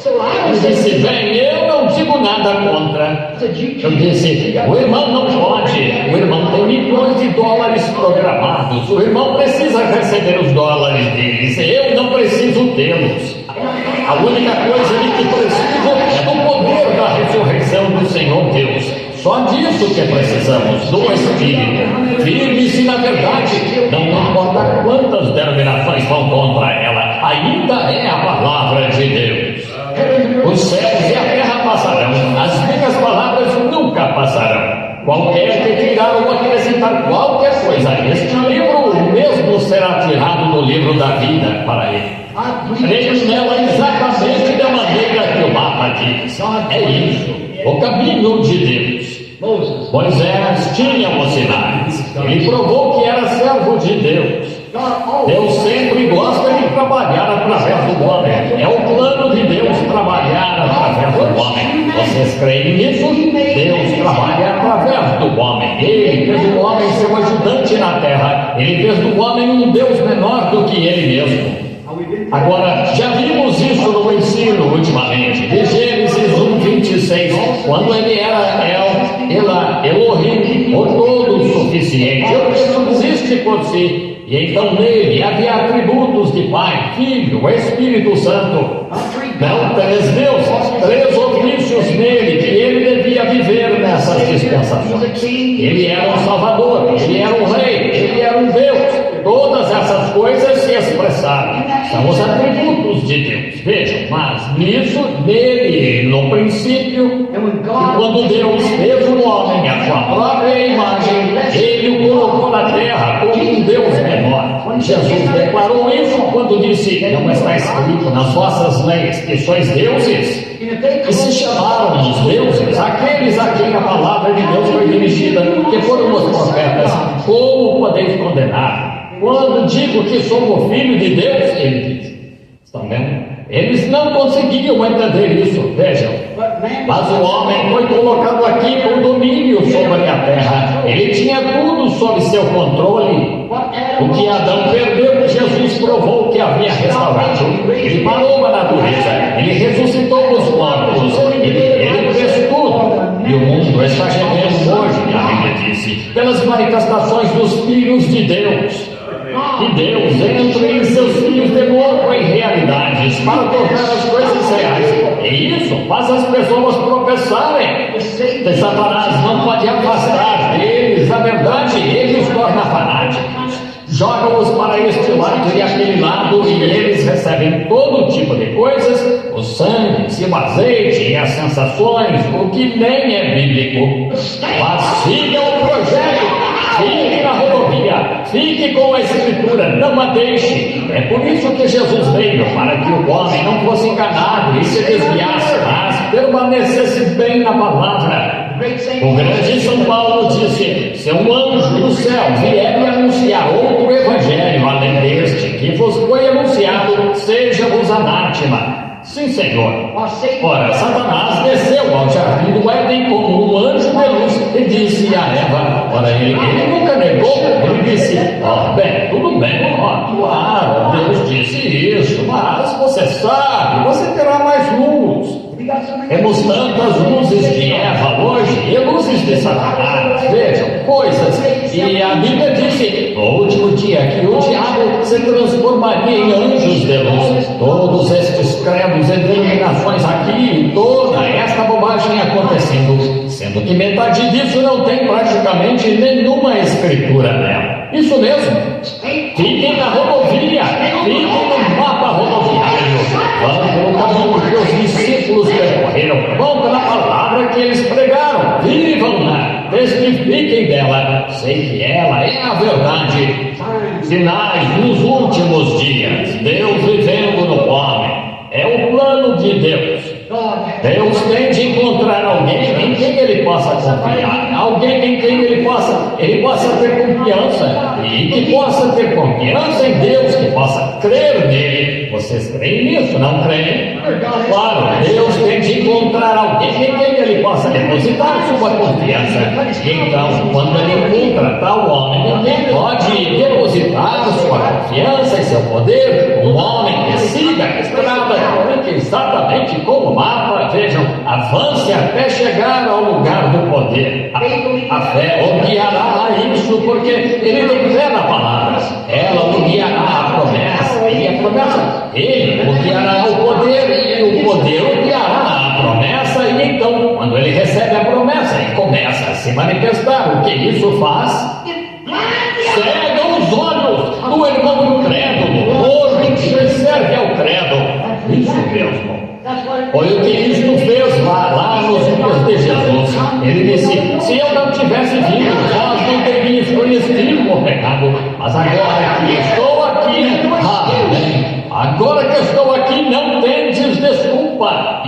Ele disse: bem, eu não digo nada contra. Eu disse: o irmão não pode, o irmão tem milhões de dólares programados, o irmão precisa receber os dólares deles, eu não preciso tê-los. A única coisa de que preciso é do poder da ressurreição do Senhor Deus. Só disso que precisamos, do Espírito. Firme-se na verdade, não importa quantas denominações vão contra ela, ainda é a palavra de Deus. Os céus e a terra passarão, as minhas palavras nunca passarão. Qualquer que tirar ou acrescentar qualquer coisa a este livro, o mesmo será tirado do livro da vida para ele. Creio nela exatamente da maneira que o mapa diz. É isso, o caminho de Deus. Moisés tinha os sinais. Ele provou que era servo de Deus. Deus sempre gosta de trabalhar através do homem. É o plano de Deus trabalhar através do homem. Vocês creem nisso? Deus trabalha através do homem. Ele fez o homem seu ajudante na terra. Ele fez do homem um Deus menor do que ele mesmo. Agora, já vimos isso no ensino ultimamente, de Gênesis 1:26, quando ele era Elohim, o todo suficiente, o que subsiste por si. E então nele havia atributos de Pai, Filho, Espírito Santo. Não três deuses, três ofícios nele, que ele devia viver nessas dispensações. Ele era um Salvador, ele era um Rei, ele era um Deus. Todas essas coisas se expressaram. São os atributos de Deus. Vejam, mas nisso, nele, no princípio, quando Deus fez o homem à sua própria imagem, ele o colocou na terra como um Deus menor. Jesus declarou isso quando disse: não está escrito nas vossas leis que sois deuses? E se chamaram os deuses aqueles a quem a palavra de Deus foi dirigida, que foram os profetas. Como podeis condenar? Quando digo que sou o Filho de Deus, ele diz. Estão vendo? Eles não conseguiam entender isso, vejam. Mas o homem foi colocado aqui com domínio sobre a terra. Ele tinha tudo sob seu controle. O que Adão perdeu, Jesus provou que havia restaurado. Ele parou a natureza, ele ressuscitou os mortos, ele fez tudo. E o mundo está gemendo hoje, a Bíblia disse, pelas manifestações dos filhos de Deus. E Deus entra em seus filhos de novo em realidades para tornar as coisas reais. E isso faz as pessoas tropeçarem. E Satanás não pode afastar deles a verdade, ele os torna fanáticos. Jogam-os para este lado e aquele lado, e eles recebem todo tipo de coisas, o sangue, o azeite e as sensações, o que nem é bíblico. Mas sigam o projeto. Fique na rodovia, fique com a Escritura, não a deixe. É por isso que Jesus veio, para que o homem não fosse enganado e se desviasse, mas permanecesse bem na palavra. great Saint O grande São Paulo disse: se um anjo do céu vier me anunciar outro evangelho além deste que vos foi anunciado, seja-vos anátema. Sim, Senhor. Ora, Satanás desceu ao jardim do Éden como um anjo de luz e disse a Eva, ora, ele nunca negou, ele disse, bem, tudo bem, claro, Deus disse isso, mas você sabe, você terá mais luz. Temos tantas luzes de Eva hoje e luzes de Satanás, vejam, coisas. E a Bíblia disse, no último dia, que o diabo se transformaria em anjos de luz. Todos estes credos e denominações aqui, toda esta bobagem acontecendo, sendo que metade disso não tem praticamente nenhuma escritura nela. Isso mesmo. Fiquem na rodovia, fiquem no mapa rodoviário, vão pelo caminho que os discípulos percorreram, vão pela palavra que eles pregaram, vivam-na, testifiquem dela, sei que ela é a verdade. Sinais nos últimos dias, Deus vivendo no homem, é o plano de Deus. Deus tem de encontrar alguém em quem ele possa confiar, alguém em quem ele possa ter confiança, e que possa ter confiança em Deus, que possa crer nele. Vocês creem nisso, não creem? Claro, Deus tem de encontrar alguém em quem ele possa depositar sua confiança. Então, quando ele encontra tal homem, ninguém pode depositar sua confiança e seu poder. Um homem que siga a estrada, que exatamente como o mapa, vejam, avance até chegar ao lugar do poder. A fé o guiará a isso, porque ele tem fé na palavra. Ela o guiará à promessa, e a promessa, ele o guiará ao poder, e o poder o guiará à promessa. E então, quando ele recebe a promessa e começa a se manifestar, o que isso faz? Cega os olhos do irmão incrédulo, hoje que serve ao credo. Isso mesmo. Foi o que Cristo fez lá nos dias de Jesus. Ele disse, se eu não tivesse vindo, vós não teríamos conhecido o pecado. Mas agora que estou aqui, agora que estou aqui, não tendes desculpa.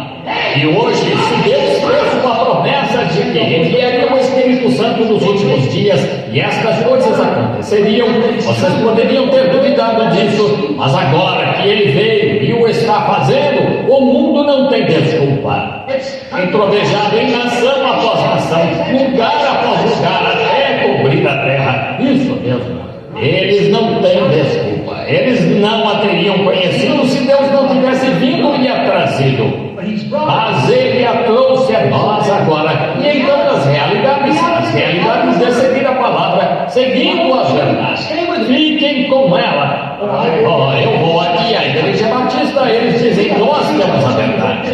E hoje, se Deus fez uma promessa de que enviaria o Espírito Santo nos últimos dias e estas coisas aconteceriam, vocês poderiam ter duvidado disso, mas agora que ele veio e o está fazendo, o mundo não tem desculpa. Entrovejado em nação após nação, lugar após lugar, até cobrir a terra. Isso mesmo. Eles não têm desculpa. Eles não a teriam conhecido se Deus não tivesse vindo e a trazido. Mas ele a trouxe a nós agora. E então as realidades de seguir a palavra, seguindo a verdade. Fiquem com ela. Eu vou aqui à Igreja Batista, eles dizem nós temos a verdade.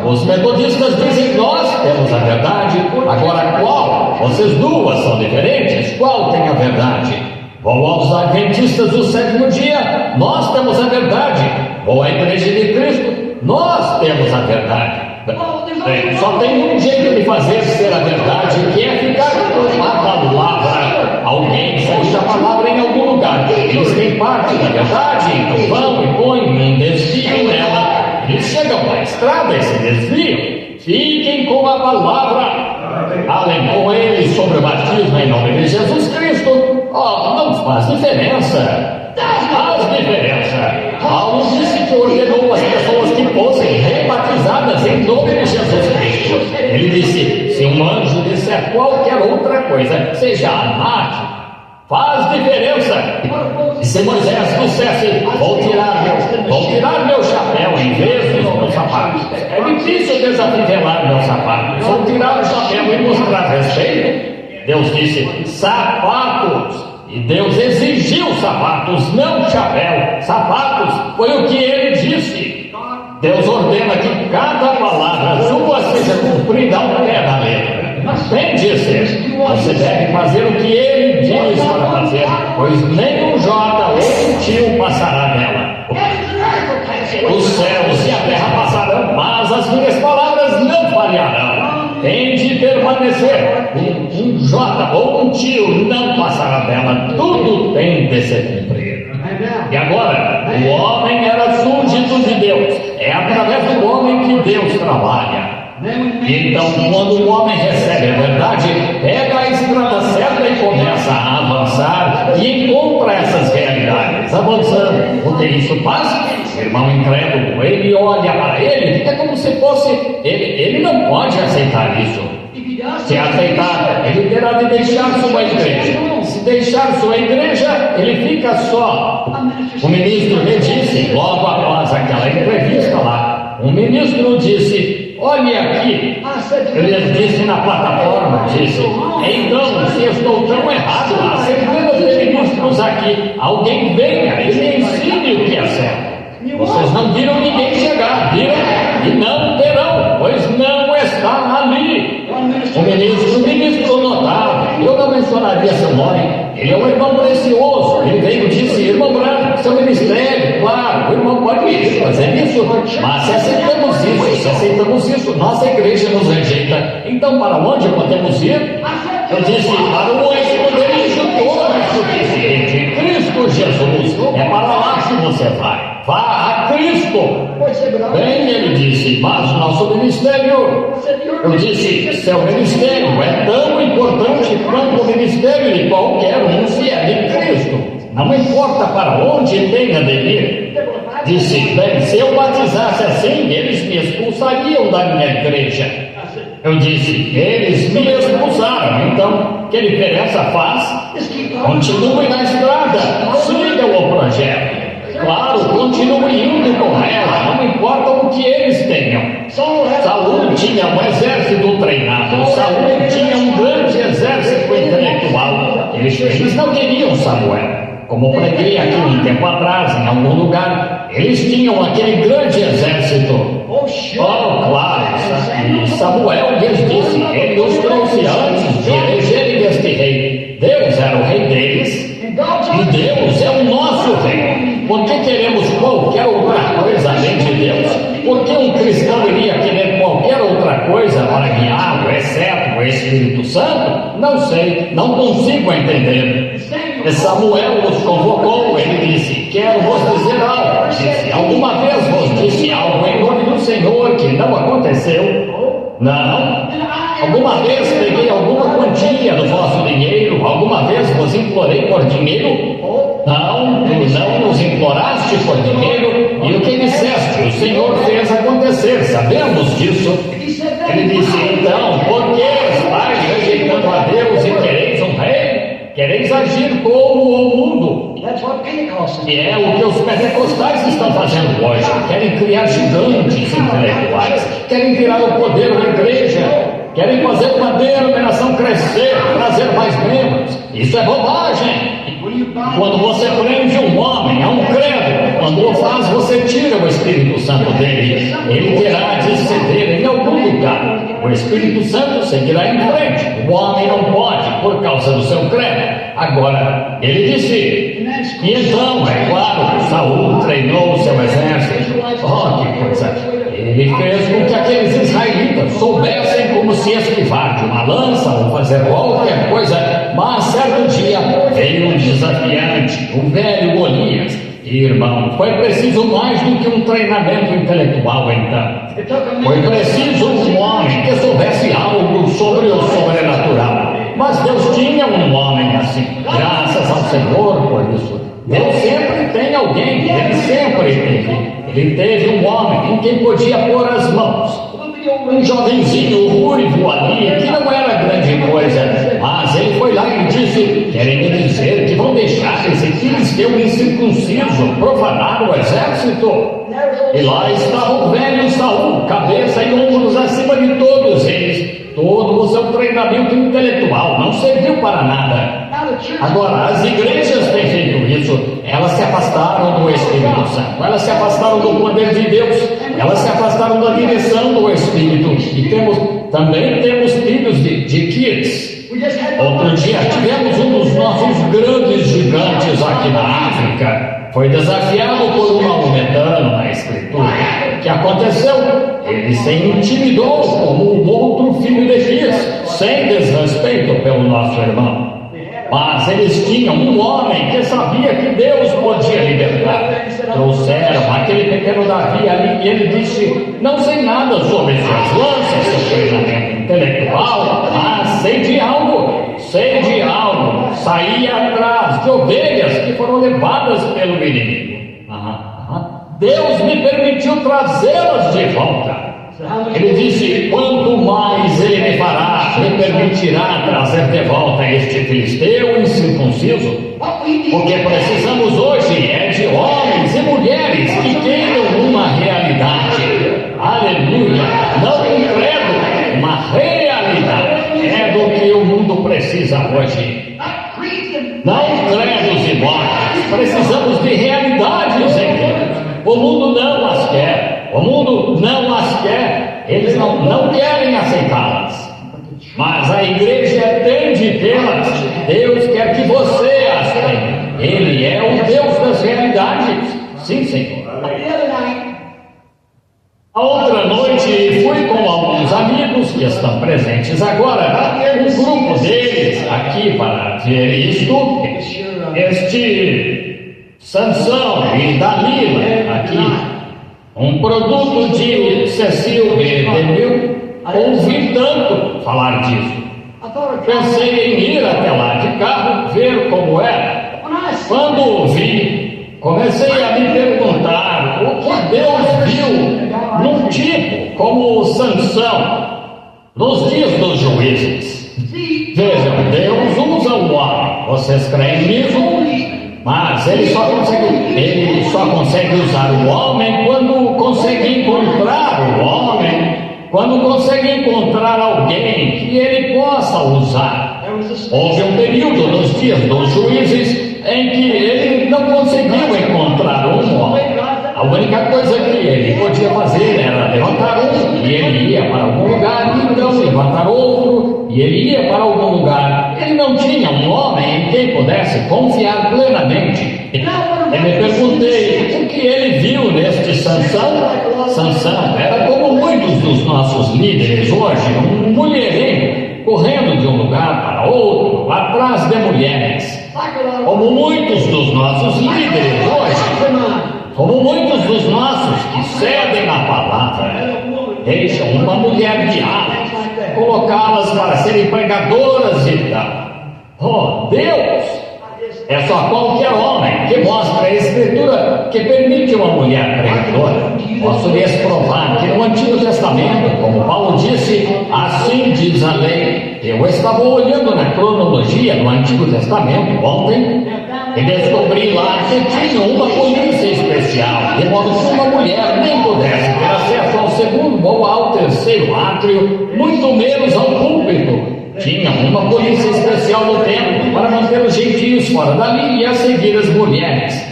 Os metodistas dizem nós temos a verdade. Agora qual? Vocês duas são diferentes. Qual tem a verdade? Vou aos adventistas do sétimo dia, nós temos a verdade. Vou à Igreja de Cristo, nós temos a verdade. Bem, só tem um jeito de fazer ser a verdade, que é ficar com a palavra. Alguém sabe a palavra em algum lugar. Eles têm parte da verdade, então vão e põem um desvio nela. Eles chegam na estrada e se desviam. Fiquem com a palavra. Falem com eles sobre o batismo em nome de Jesus Cristo. Não faz diferença. Faz diferença. Paulo disse que ordenou as pessoas que fossem rebatizadas em nome de Jesus Cristo. Ele disse, se um anjo disser qualquer outra coisa, seja anátema, faz diferença. E se Moisés dissesse, vou tirar meu chapéu em vez dos meus sapatos, é difícil desafivelar meus sapatos, vou tirar o chapéu e mostrar respeito. Deus disse, sapatos. E Deus exigiu sapatos, não chapéu. Sapatos foi o que ele disse. Deus ordena que cada palavra sua seja cumprida ao pé da letra. Bem disse, você deve fazer o que ele diz para fazer, pois nem um jota ou um tio passará nela. Os céus e a terra passarão, mas as minhas palavras não falharão. Tem de permanecer. Um jota ou um tio não passará dela. Tudo tem de se cumprir. E agora, o homem era súdito de Deus. É através do homem que Deus trabalha. Então, quando o homem recebe a avançar e encontra essas realidades avançando. Porque isso passa, o irmão incrédulo, ele olha para ele, é como se fosse, ele não pode aceitar isso. Se aceitar, ele terá de deixar sua igreja. Se deixar sua igreja, ele fica só. O ministro me disse, logo após aquela entrevista lá, o ministro disse: olhe aqui, ele disse na plataforma, disse: então, se eu estou tão errado, há centenas de ministros aqui, alguém venha e me ensine o que é certo. Vocês não viram ninguém chegar, viram? E não terão, pois não está ali. O ministro notável, eu não mencionaria seu nome, ele é um irmão precioso, ele veio e disse: irmão Branco, seu ministério, claro, o irmão pode ir fazer isso, mas se aceitamos isso, nossa igreja nos rejeita, então para onde podemos ir? Eu disse: para o esconderijo todo é suficiente, Cristo Jesus, é para lá que você vai. Vá a Cristo. Bem, ele disse, mas nosso ministério, eu disse, seu ministério é tão importante quanto o ministério de qualquer um, se é de Cristo. Não importa para onde tenha de ir. Disse, bem, se eu batizasse assim, eles me expulsariam da minha igreja. Eu disse, eles me expulsaram, então, que diferença faz? Continue na estrada, siga o projeto. Claro, continue indo com ela, não importa o que eles tenham. Saul tinha um exército treinado, Saul tinha um grande exército intelectual. Eles não queriam Samuel. Como preguei aqui um tempo atrás, em algum lugar, eles tinham aquele grande exército. Oh, claro, e Samuel lhes disse, ele os trouxe antes de elegerem este rei. Deus era o rei deles, e Deus é o nosso rei. Por que queremos qualquer outra coisa além de Deus? Por que um cristão iria querer qualquer outra coisa para guiá-lo, exceto o Espírito Santo? Não sei, não consigo entender. Samuel os convocou, ele disse, quero vos dizer algo. Disse, alguma vez vos disse algo em nome do Senhor que não aconteceu? Não. Alguma vez peguei alguma quantia do vosso dinheiro? Alguma vez vos implorei por dinheiro? Não, tu não nos imploraste por dinheiro, e o que disseste, o Senhor fez acontecer, sabemos disso. Ele disse, então, por que estáis rejeitando a Deus e quereis um rei? Quereis agir como o mundo. E é o que os pentecostais estão fazendo hoje. Querem criar gigantes intelectuais, querem tirar o poder da igreja, querem fazer uma denominação crescer, trazer mais membros. Isso é bobagem. Quando você prende um homem a um credo, quando o faz, você tira o Espírito Santo dele. Ele terá de ceder em algum lugar. O Espírito Santo seguirá em frente. O homem não pode, por causa do seu credo. Agora, ele disse, e então, é claro, Saul treinou o seu exército. Oh, que coisa! Ele fez com que aqueles israelitas soubessem como se esquivar de uma lança ou fazer qualquer coisa, mas certo dia veio um desafiante, o velho Golias. Irmão, foi preciso mais do que um treinamento intelectual então. Foi preciso um homem que soubesse algo sobre o sobrenatural. Mas Deus tinha um homem assim, graças ao Senhor por isso. Deus sempre tem alguém, ele sempre teve. Ele teve um homem em quem podia pôr as mãos. Um jovenzinho ruivo ali, que não era grande coisa, mas ele foi lá e disse, querem me dizer que vão deixar esse filisteu incircunciso profanar o exército? E lá estava o velho Saul, cabeça e ombros acima de todos eles. Todo o seu treinamento intelectual não serviu para nada. Agora, as igrejas têm feito isso. Elas se afastaram do Espírito Santo, elas se afastaram do poder de Deus, elas se afastaram da direção do Espírito. E também temos filhos de kids. Outro dia tivemos um dos nossos grandes gigantes aqui na África. Foi desafiado por um maometano na Escritura. O que aconteceu? Ele se intimidou como um outro filho de Kiss, sem desrespeito pelo nosso irmão. Mas eles tinham um homem que sabia que Deus podia libertar. Trouxeram aquele pequeno Davi ali e ele disse, não sei nada sobre suas lanças, seu treinamento intelectual, mas sei de algo. saía atrás de ovelhas que foram levadas pelo inimigo. Deus me permitiu trazê-las de volta. Ele disse: quanto mais Ele me fará, me permitirá trazer de volta este filisteu incircunciso. O que precisamos hoje é de homens e mulheres que tenham uma realidade. Aleluia! Não um credo, uma realidade. É do que o mundo precisa hoje. Não credos e mortes. Precisamos de realidades em Deus. O mundo não as quer. O mundo não as quer. Eles não querem aceitá-las. Mas a igreja tem de tê-las. Deus quer que você as tenha. Ele é o Deus das realidades. Sim, Senhor. A outra noite fui com alguns amigos que estão presentes agora, um grupo deles aqui para ver isto, este Sansão e Dalila aqui, um produto de Cecil B. DeMille. Ouvi tanto falar disso. Pensei em ir até lá de carro ver como era. Quando ouvi, comecei a me perguntar o que Deus viu num tipo como Sansão nos dias dos juízes. Vejam, Deus usa o homem. Vocês creem nisso? Mas ele só consegue usar o homem quando consegue encontrar o homem, quando consegue encontrar alguém que ele possa usar. Houve um período nos dias dos juízes em que ele não conseguiu encontrar um homem. A única coisa que ele podia fazer era levantar um, e ele ia para algum lugar, e então levantar outro, e ele ia para algum lugar. Ele não tinha um homem em quem pudesse confiar plenamente. Eu me perguntei o que ele viu neste Sansão. Sansão era como muitos dos nossos líderes hoje, um mulherengo, correndo de um lugar para outro, atrás de mulheres. Como muitos dos nossos líderes hoje, como muitos dos nossos que cedem à palavra, deixam uma mulher guiá-las, colocá-las para serem pregadoras e tal. Oh, Deus! É só qualquer homem que mostra a Escritura que permite uma mulher pregadora. Posso lhes provar que no Antigo Testamento, como Paulo disse, assim diz a lei. Eu estava olhando na cronologia do Antigo Testamento ontem e descobri lá que tinha uma polícia especial, de modo que uma mulher nem pudesse ter acesso ao segundo ou ao terceiro átrio, muito menos ao púlpito. Tinha uma polícia especial no templo para manter os gentios fora dali e a seguir as mulheres.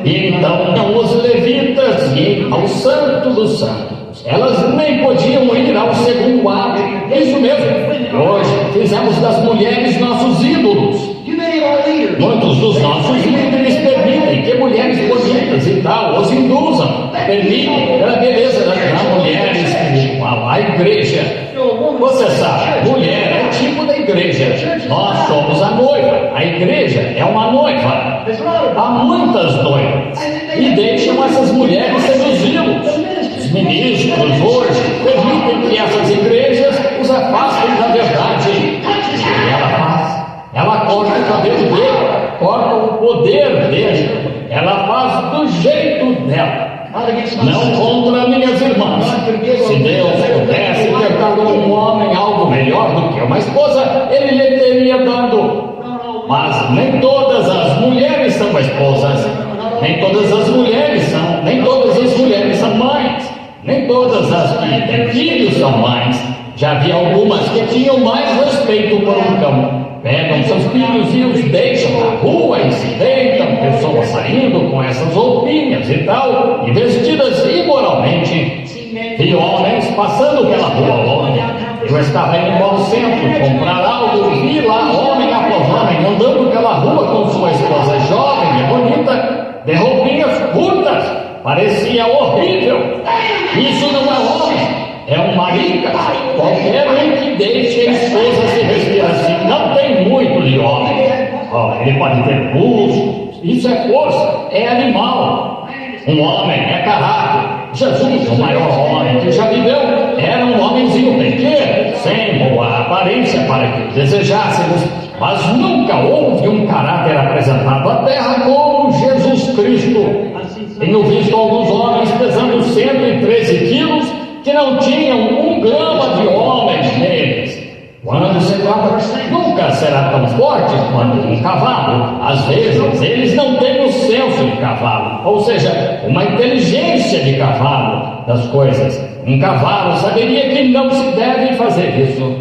E então os levitas iam ao Santo dos Santos. Elas nem podiam ir ao segundo átrio. Isso mesmo. Hoje fizemos das mulheres nossos ídolos. Muitos dos nossos líderes permitem que mulheres bonitas e tal os induzam. Permitem pela beleza da mulher espiritual, a igreja. Você sabe, mulher é o tipo da igreja. Nós somos a noiva. A igreja é uma noiva. Há muitas noivas. E deixam essas mulheres seduzi-los. Os ministros hoje permitem que essas igrejas os afastem da verdade. E ela faz. Ela corta o cabelo dele, corta o poder dele. Ela faz do jeito dela. Não contra minhas irmãs. Se Deus pudesse ter dado a um homem algo melhor do que uma esposa, Ele lhe teria dado. Mas nem todas as mulheres são esposas. Nem todas as mulheres são mães. Nem todas as que têm filhos são mães. Já vi algumas que tinham mais respeito por um cão. Pegam seus filhos e os deixam na rua e se deitam, pessoas saindo com essas roupinhas e tal, e vestidas imoralmente. Vi homens passando pela rua ontem. Eu estava indo ao centro comprar algo e vi lá homem após homem andando pela rua com sua esposa jovem e bonita, de roupinhas curtas. Parecia horrível. Isso não é homem. É um marica. Qualquer um que deixe a esposa se vestir assim não tem muito de homem. Ele pode ter pulso. Isso é força. É animal. Um homem é caráter. Jesus, o maior homem que já viveu, era um homenzinho pequeno, sem boa aparência para que desejássemos. mas nunca houve um caráter apresentado à terra como Jesus Cristo. Tenho visto alguns homens pesando 113 quilos que não tinham 1 grama de homens neles. Quando se trata, nunca será tão forte quanto um cavalo. Às vezes, eles não têm o senso de cavalo, ou seja, uma inteligência de cavalo das coisas. Um cavalo saberia que não se deve fazer isso.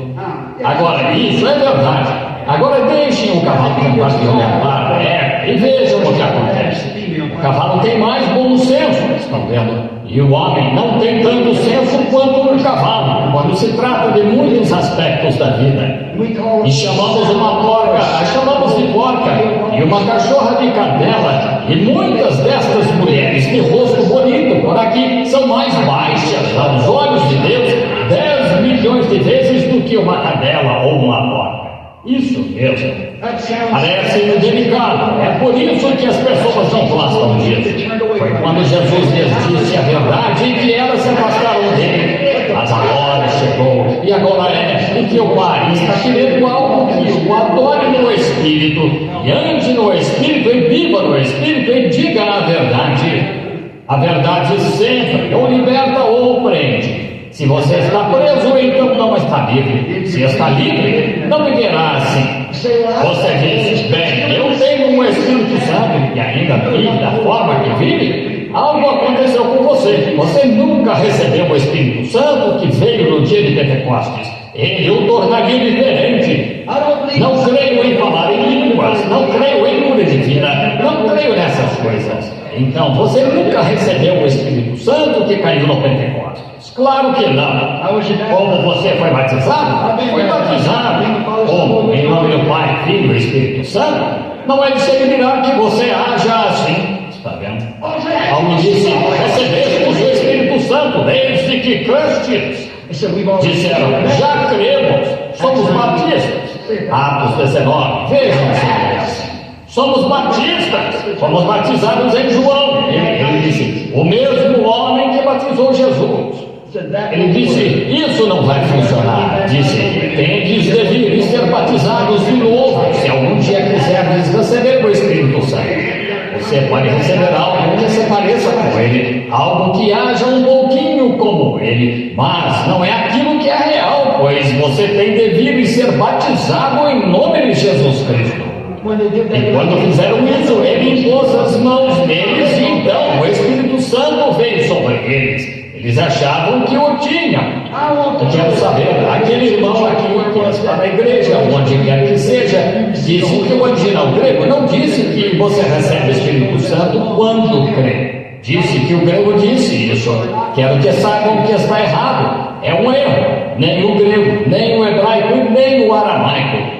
Agora, isso é verdade. Agora deixem o cavalo tentar se orientar, e vejam o que acontece. O cavalo tem mais bom senso, estão vendo? E o homem não tem tanto senso quanto um cavalo, quando se trata de muitos aspectos da vida. E chamamos uma porca, a chamamos de porca, e uma cachorra de cadela, e muitas destas mulheres de rosto bonito por aqui são mais baixas aos olhos de Deus 10 milhões de vezes do que uma cadela ou uma porca. Isso mesmo. Parece indelicado. É por isso que as pessoas não gostam disso. Foi quando Jesus lhes disse a verdade que elas se afastaram dele. Mas a hora chegou, e agora em que o Pai está querendo algo que o adore no Espírito, e ande no Espírito, e viva no Espírito, e diga a verdade. A verdade sempre ou liberta ou prende. Se você está preso, então não está livre. Se está livre, não viverá assim. Você diz, bem, eu tenho um Espírito Santo e ainda vive da forma que vive. Algo aconteceu com você. Você nunca recebeu o Espírito Santo que veio no dia de Pentecostes. Ele o tornaria diferente. Não creio em falar em línguas, não creio em cura divina, não creio nessas coisas. Então você nunca recebeu o Espírito Santo que caiu no Pentecostes. Claro que não. Como você foi batizado? Foi batizado. Como? Em nome do Pai, Filho e Espírito Santo? Não é de se admirar que você haja assim. Está vendo? Paulo disse, recebemos o Espírito Santo desde que crestes. Disseram, já cremos, somos batistas. Atos 19, vejam se somos batistas, fomos batizados em João. Ele disse, o mesmo homem que batizou Jesus. Ele disse, isso não vai funcionar. Disse, tendes de vir e ser batizados de novo, se algum dia quiserdes receber o Espírito Santo. Você pode receber algo que se pareça com ele, algo que haja um pouquinho como ele, mas não é aquilo que é real, pois você tem de vir e ser batizado em nome de Jesus Cristo. E quando fizeram isso, ele impôs as mãos neles e então o Espírito Santo veio sobre eles. Eles achavam que o tinham. Eu quero saber, aquele irmão aqui que está na igreja, onde quer que seja, disse que o original grego não disse que você recebe o Espírito Santo quando crê. Disse que o grego disse isso. Quero que saibam que está errado. É um erro. Nem o grego, nem o hebraico e nem o aramaico.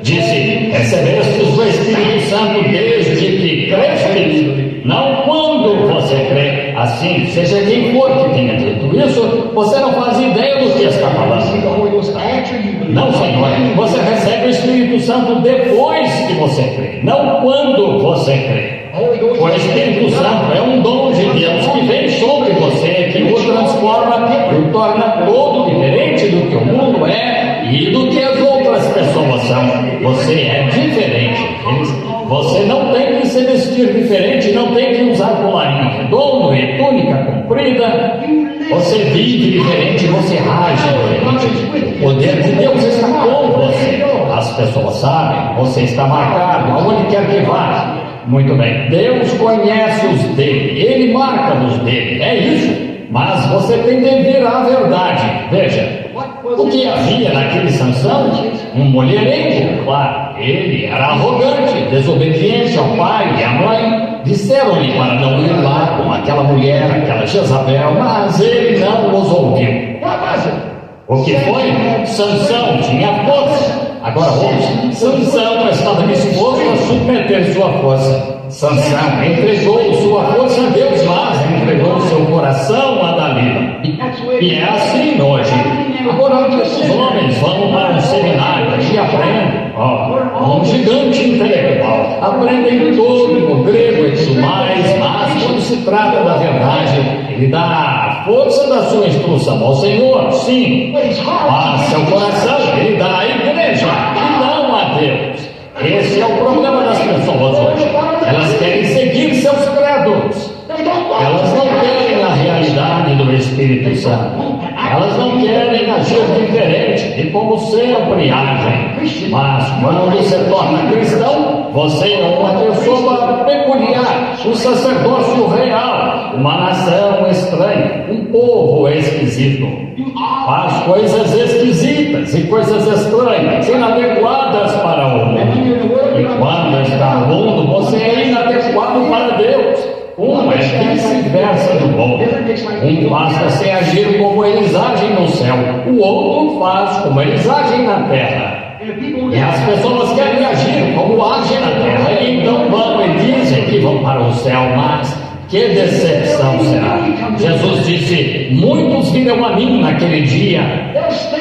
Disse, recebestes o Espírito Santo desde que crestes, não quando você crê. Assim, seja quem for que tenha dito isso, você não faz ideia do que está falando. Não, Senhor, você recebe o Espírito Santo depois que você crê, não quando você crê. O Espírito Santo é um dom de Deus que vem sobre você, que o transforma e o torna todo diferente do que o mundo é e do que as outras pessoas são. Você é diferente. Você não tem que se vestir diferente, não tem que usar colarinho redondo e túnica comprida. Você vive diferente, você age diferente. O poder de Deus está com você. As pessoas sabem, você está marcado aonde quer que vá. Muito bem, Deus conhece os dele, ele marca os dele, é isso. Mas você tem de vir à verdade. Veja, o que havia naquele Sansão? Um mulherengo, claro. Ele era arrogante, desobediente ao pai e à mãe. Disseram-lhe para não ir lá com aquela mulher, aquela Jezabel, mas ele não os ouviu. O que foi? Sansão tinha força. Agora ouça, Sansão estava disposto a submeter sua força. Sansão entregou sua força a Deus, mas entregou seu coração a Dalila. E é assim hoje. Agora os homens vão para um seminário e aprendem, um gigante intelectual, aprendem todo o grego e tudo mais, mas quando se trata da verdade, ele dá a força da sua instrução ao Senhor, sim, mas seu coração ele dá à igreja e não a Deus. Esse é o problema das pessoas hoje. Elas querem seguir seus credos. Elas não querem a realidade do Espírito Santo. Elas não querem agir diferente de como sempre agem. Mas quando você torna cristão, você é uma pessoa peculiar, um sacerdócio real, uma nação estranha, um povo esquisito. Faz coisas esquisitas e coisas estranhas, inadequadas para o mundo. E quando está no mundo, você é inadequado para Deus. Um é vice-versa do outro. Um faz você agir como eles agem no céu, o outro faz como eles agem na terra. E as pessoas querem agir como agem na terra, e então vão e dizem que vão para o céu, mas que decepção será! Jesus disse: muitos virão a mim naquele dia.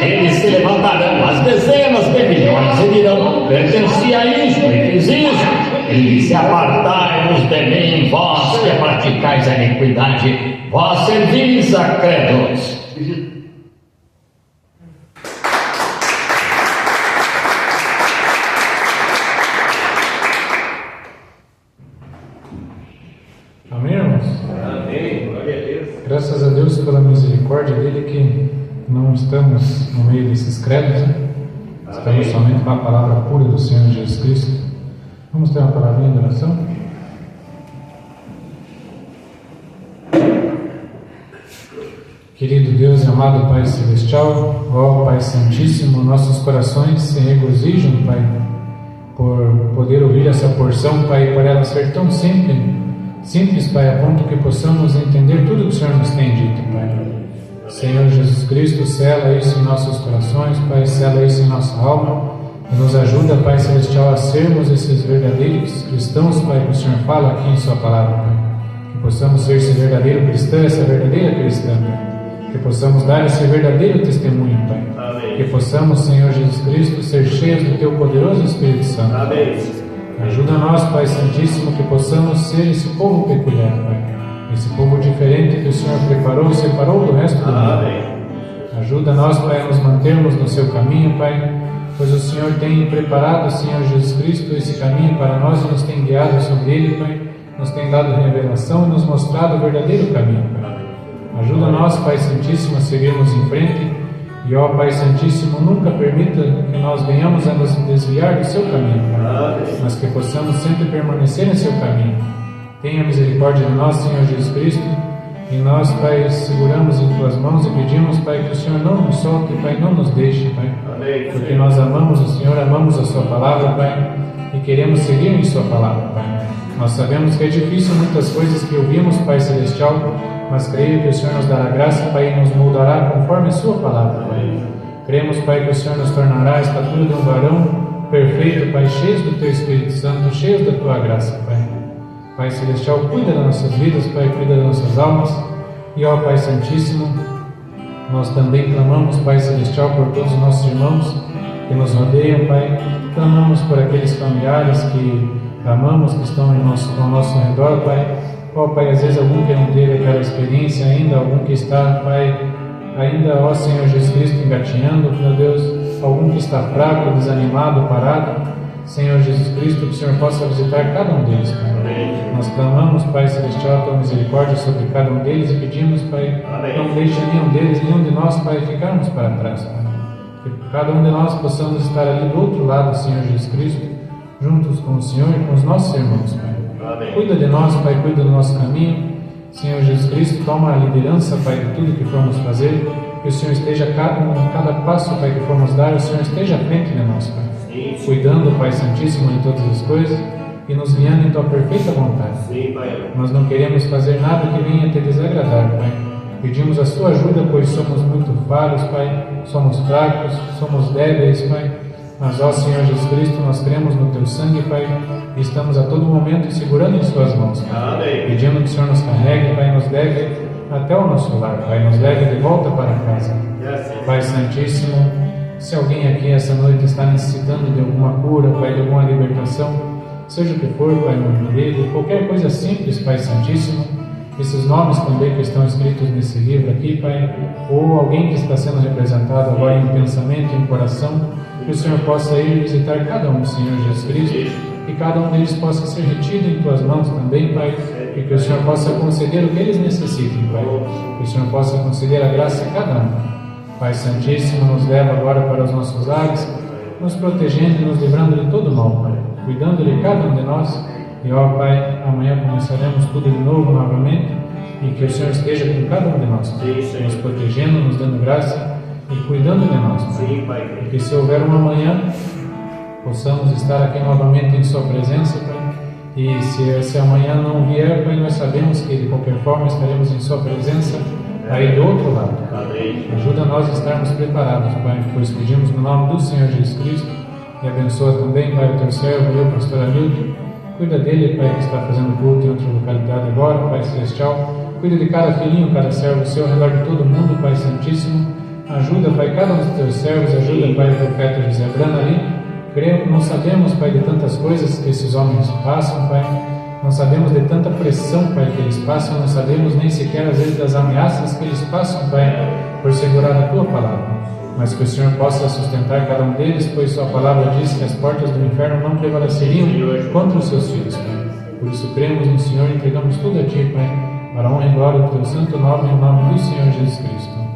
Eles se levantarão, as dezenas de milhões, e dirão: pertencia a isto e fiz isto. Ele disse: apartai-vos de mim, vós que praticais a iniquidade, vós servis a credos. Amém, irmãos? Amém. Glória a Deus. Graças a Deus pela misericórdia dele que não estamos no meio desses credos, né? Estamos somente com a palavra pura do Senhor Jesus Cristo. Vamos ter uma palavrinha de oração? Querido Deus e amado Pai Celestial, ó Pai Santíssimo, nossos corações se regozijam, Pai, por poder ouvir essa porção, Pai, por ela ser tão simples, Pai, a ponto que possamos entender tudo que o Senhor nos tem dito, Pai. Senhor Jesus Cristo, sela isso em nossos corações, Pai, sela isso em nossa alma. E nos ajuda, Pai Celestial, a sermos esses verdadeiros cristãos, Pai, que o Senhor fala aqui em Sua palavra, Pai. Que possamos ser esse verdadeiro cristão, essa verdadeira cristã, Pai. Que possamos dar esse verdadeiro testemunho, Pai. Amém. Que possamos, Senhor Jesus Cristo, ser cheios do Teu poderoso Espírito Santo. Amém. Ajuda nós, Pai Santíssimo, que possamos ser esse povo peculiar, Pai. Esse povo diferente que o Senhor preparou e separou do resto do mundo. Amém. Ajuda nós, Pai, a nos mantermos no Seu caminho, Pai. Pois o Senhor tem preparado, Senhor Jesus Cristo, esse caminho para nós e nos tem guiado sobre ele, Pai. Nos tem dado revelação e nos mostrado o verdadeiro caminho, Pai. Ajuda nós, Pai Santíssimo, a seguirmos em frente. E, ó Pai Santíssimo, nunca permita que nós venhamos a nos desviar do Seu caminho, Pai. Mas que possamos sempre permanecer em Seu caminho. Tenha misericórdia de nós, Senhor Jesus Cristo. E nós, Pai, seguramos em Tuas mãos e pedimos, Pai, que o Senhor não nos solte, Pai, não nos deixe, Pai. Amém. Porque nós amamos o Senhor, amamos a Sua palavra, Pai, e queremos seguir em Sua palavra, Pai. Nós sabemos que é difícil muitas coisas que ouvimos, Pai Celestial, mas creio que o Senhor nos dará graça, Pai, e nos moldará conforme a Sua palavra, Pai. Cremos, Pai, que o Senhor nos tornará a estatura de um varão perfeito, Pai, cheios do Teu Espírito Santo, cheios da Tua graça, Pai. Pai Celestial, cuida das nossas vidas, Pai, cuida das nossas almas. E, ó Pai Santíssimo, nós também clamamos, Pai Celestial, por todos os nossos irmãos que nos rodeiam, Pai. Clamamos por aqueles familiares que amamos, que estão ao nosso redor, Pai. Ó Pai, às vezes algum que não teve aquela experiência ainda, algum que está, Pai, ainda, ó Senhor Jesus Cristo, engatinhando, meu Deus, algum que está fraco, desanimado, parado. Senhor Jesus Cristo, que o Senhor possa visitar cada um deles, Pai. Nós clamamos, Pai Celestial, a Tua misericórdia sobre cada um deles e pedimos, Pai, não deixe nenhum deles, nenhum de nós, Pai, ficarmos para trás, Pai. Que cada um de nós possamos estar ali do outro lado, Senhor Jesus Cristo, juntos com o Senhor e com os nossos irmãos, Pai. Amém. Cuida de nós, Pai, cuida do nosso caminho. Senhor Jesus Cristo, toma a liderança, Pai, de tudo que formos fazer. Que o Senhor esteja cada passo, Pai, que formos dar, o Senhor esteja à frente de nós, Pai. Sim. Cuidando, Pai Santíssimo, de todas as coisas e nos guiando em Tua perfeita vontade. Sim, Pai. Nós não queremos fazer nada que venha te desagradar, Pai. Pedimos a Sua ajuda, pois somos muito falhos, Pai. Somos fracos, somos débeis, Pai. Mas, ó Senhor Jesus Cristo, nós cremos no Teu sangue, Pai, e estamos a todo momento segurando em Suas mãos, Pai. Amém. Pedindo que o Senhor nos carregue, Pai, nos leve até o nosso lar, Pai, nos leve de volta para casa. Pai Santíssimo, se alguém aqui essa noite está necessitando de alguma cura, Pai, de alguma libertação, seja o que for, Pai, meu querido, qualquer coisa simples, Pai Santíssimo, esses nomes também que estão escritos nesse livro aqui, Pai, ou alguém que está sendo representado agora em pensamento, em coração, que o Senhor possa ir visitar cada um, Senhor Jesus Cristo, que cada um deles possa ser retido em Tuas mãos também, Pai, e que o Senhor possa conceder o que eles necessitem, Pai, que o Senhor possa conceder a graça a cada um. Pai Santíssimo, nos leva agora para os nossos lares, nos protegendo e nos livrando de todo mal, Pai, cuidando de cada um de nós. E ó Pai, amanhã começaremos tudo de novo novamente, e que o Senhor esteja com cada um de nós, Pai, nos protegendo, nos dando graça e cuidando de nós, Pai. E que se houver um amanhã, possamos estar aqui novamente em Sua presença, Pai. E se esse amanhã não vier, Pai, nós sabemos que de qualquer forma estaremos em Sua presença aí do outro lado. Ajuda nós a estarmos preparados, Pai, pois pedimos no nome do Senhor Jesus Cristo. E abençoa também, Pai, o Teu servo, eu, pastor Hamilton. Cuida dele, Pai, que está fazendo culto em outra localidade agora, Pai Celestial. Cuida de cada filhinho, cada servo seu, ao redor de todo mundo, Pai Santíssimo. Ajuda, Pai, cada um dos Teus servos. Ajuda, Pai, o profeta José Brana ali. Não sabemos, Pai, de tantas coisas que esses homens passam, Pai. Não sabemos de tanta pressão, Pai, que eles passam. Não sabemos nem sequer, às vezes, das ameaças que eles passam, Pai, por segurar a Tua palavra. Mas que o Senhor possa sustentar cada um deles, pois Sua palavra diz que as portas do inferno não prevaleceriam contra os Seus filhos, Pai. Por isso cremos no Senhor e entregamos tudo a Ti, Pai, para a honra e glória do Teu santo nome, em nome do Senhor Jesus Cristo.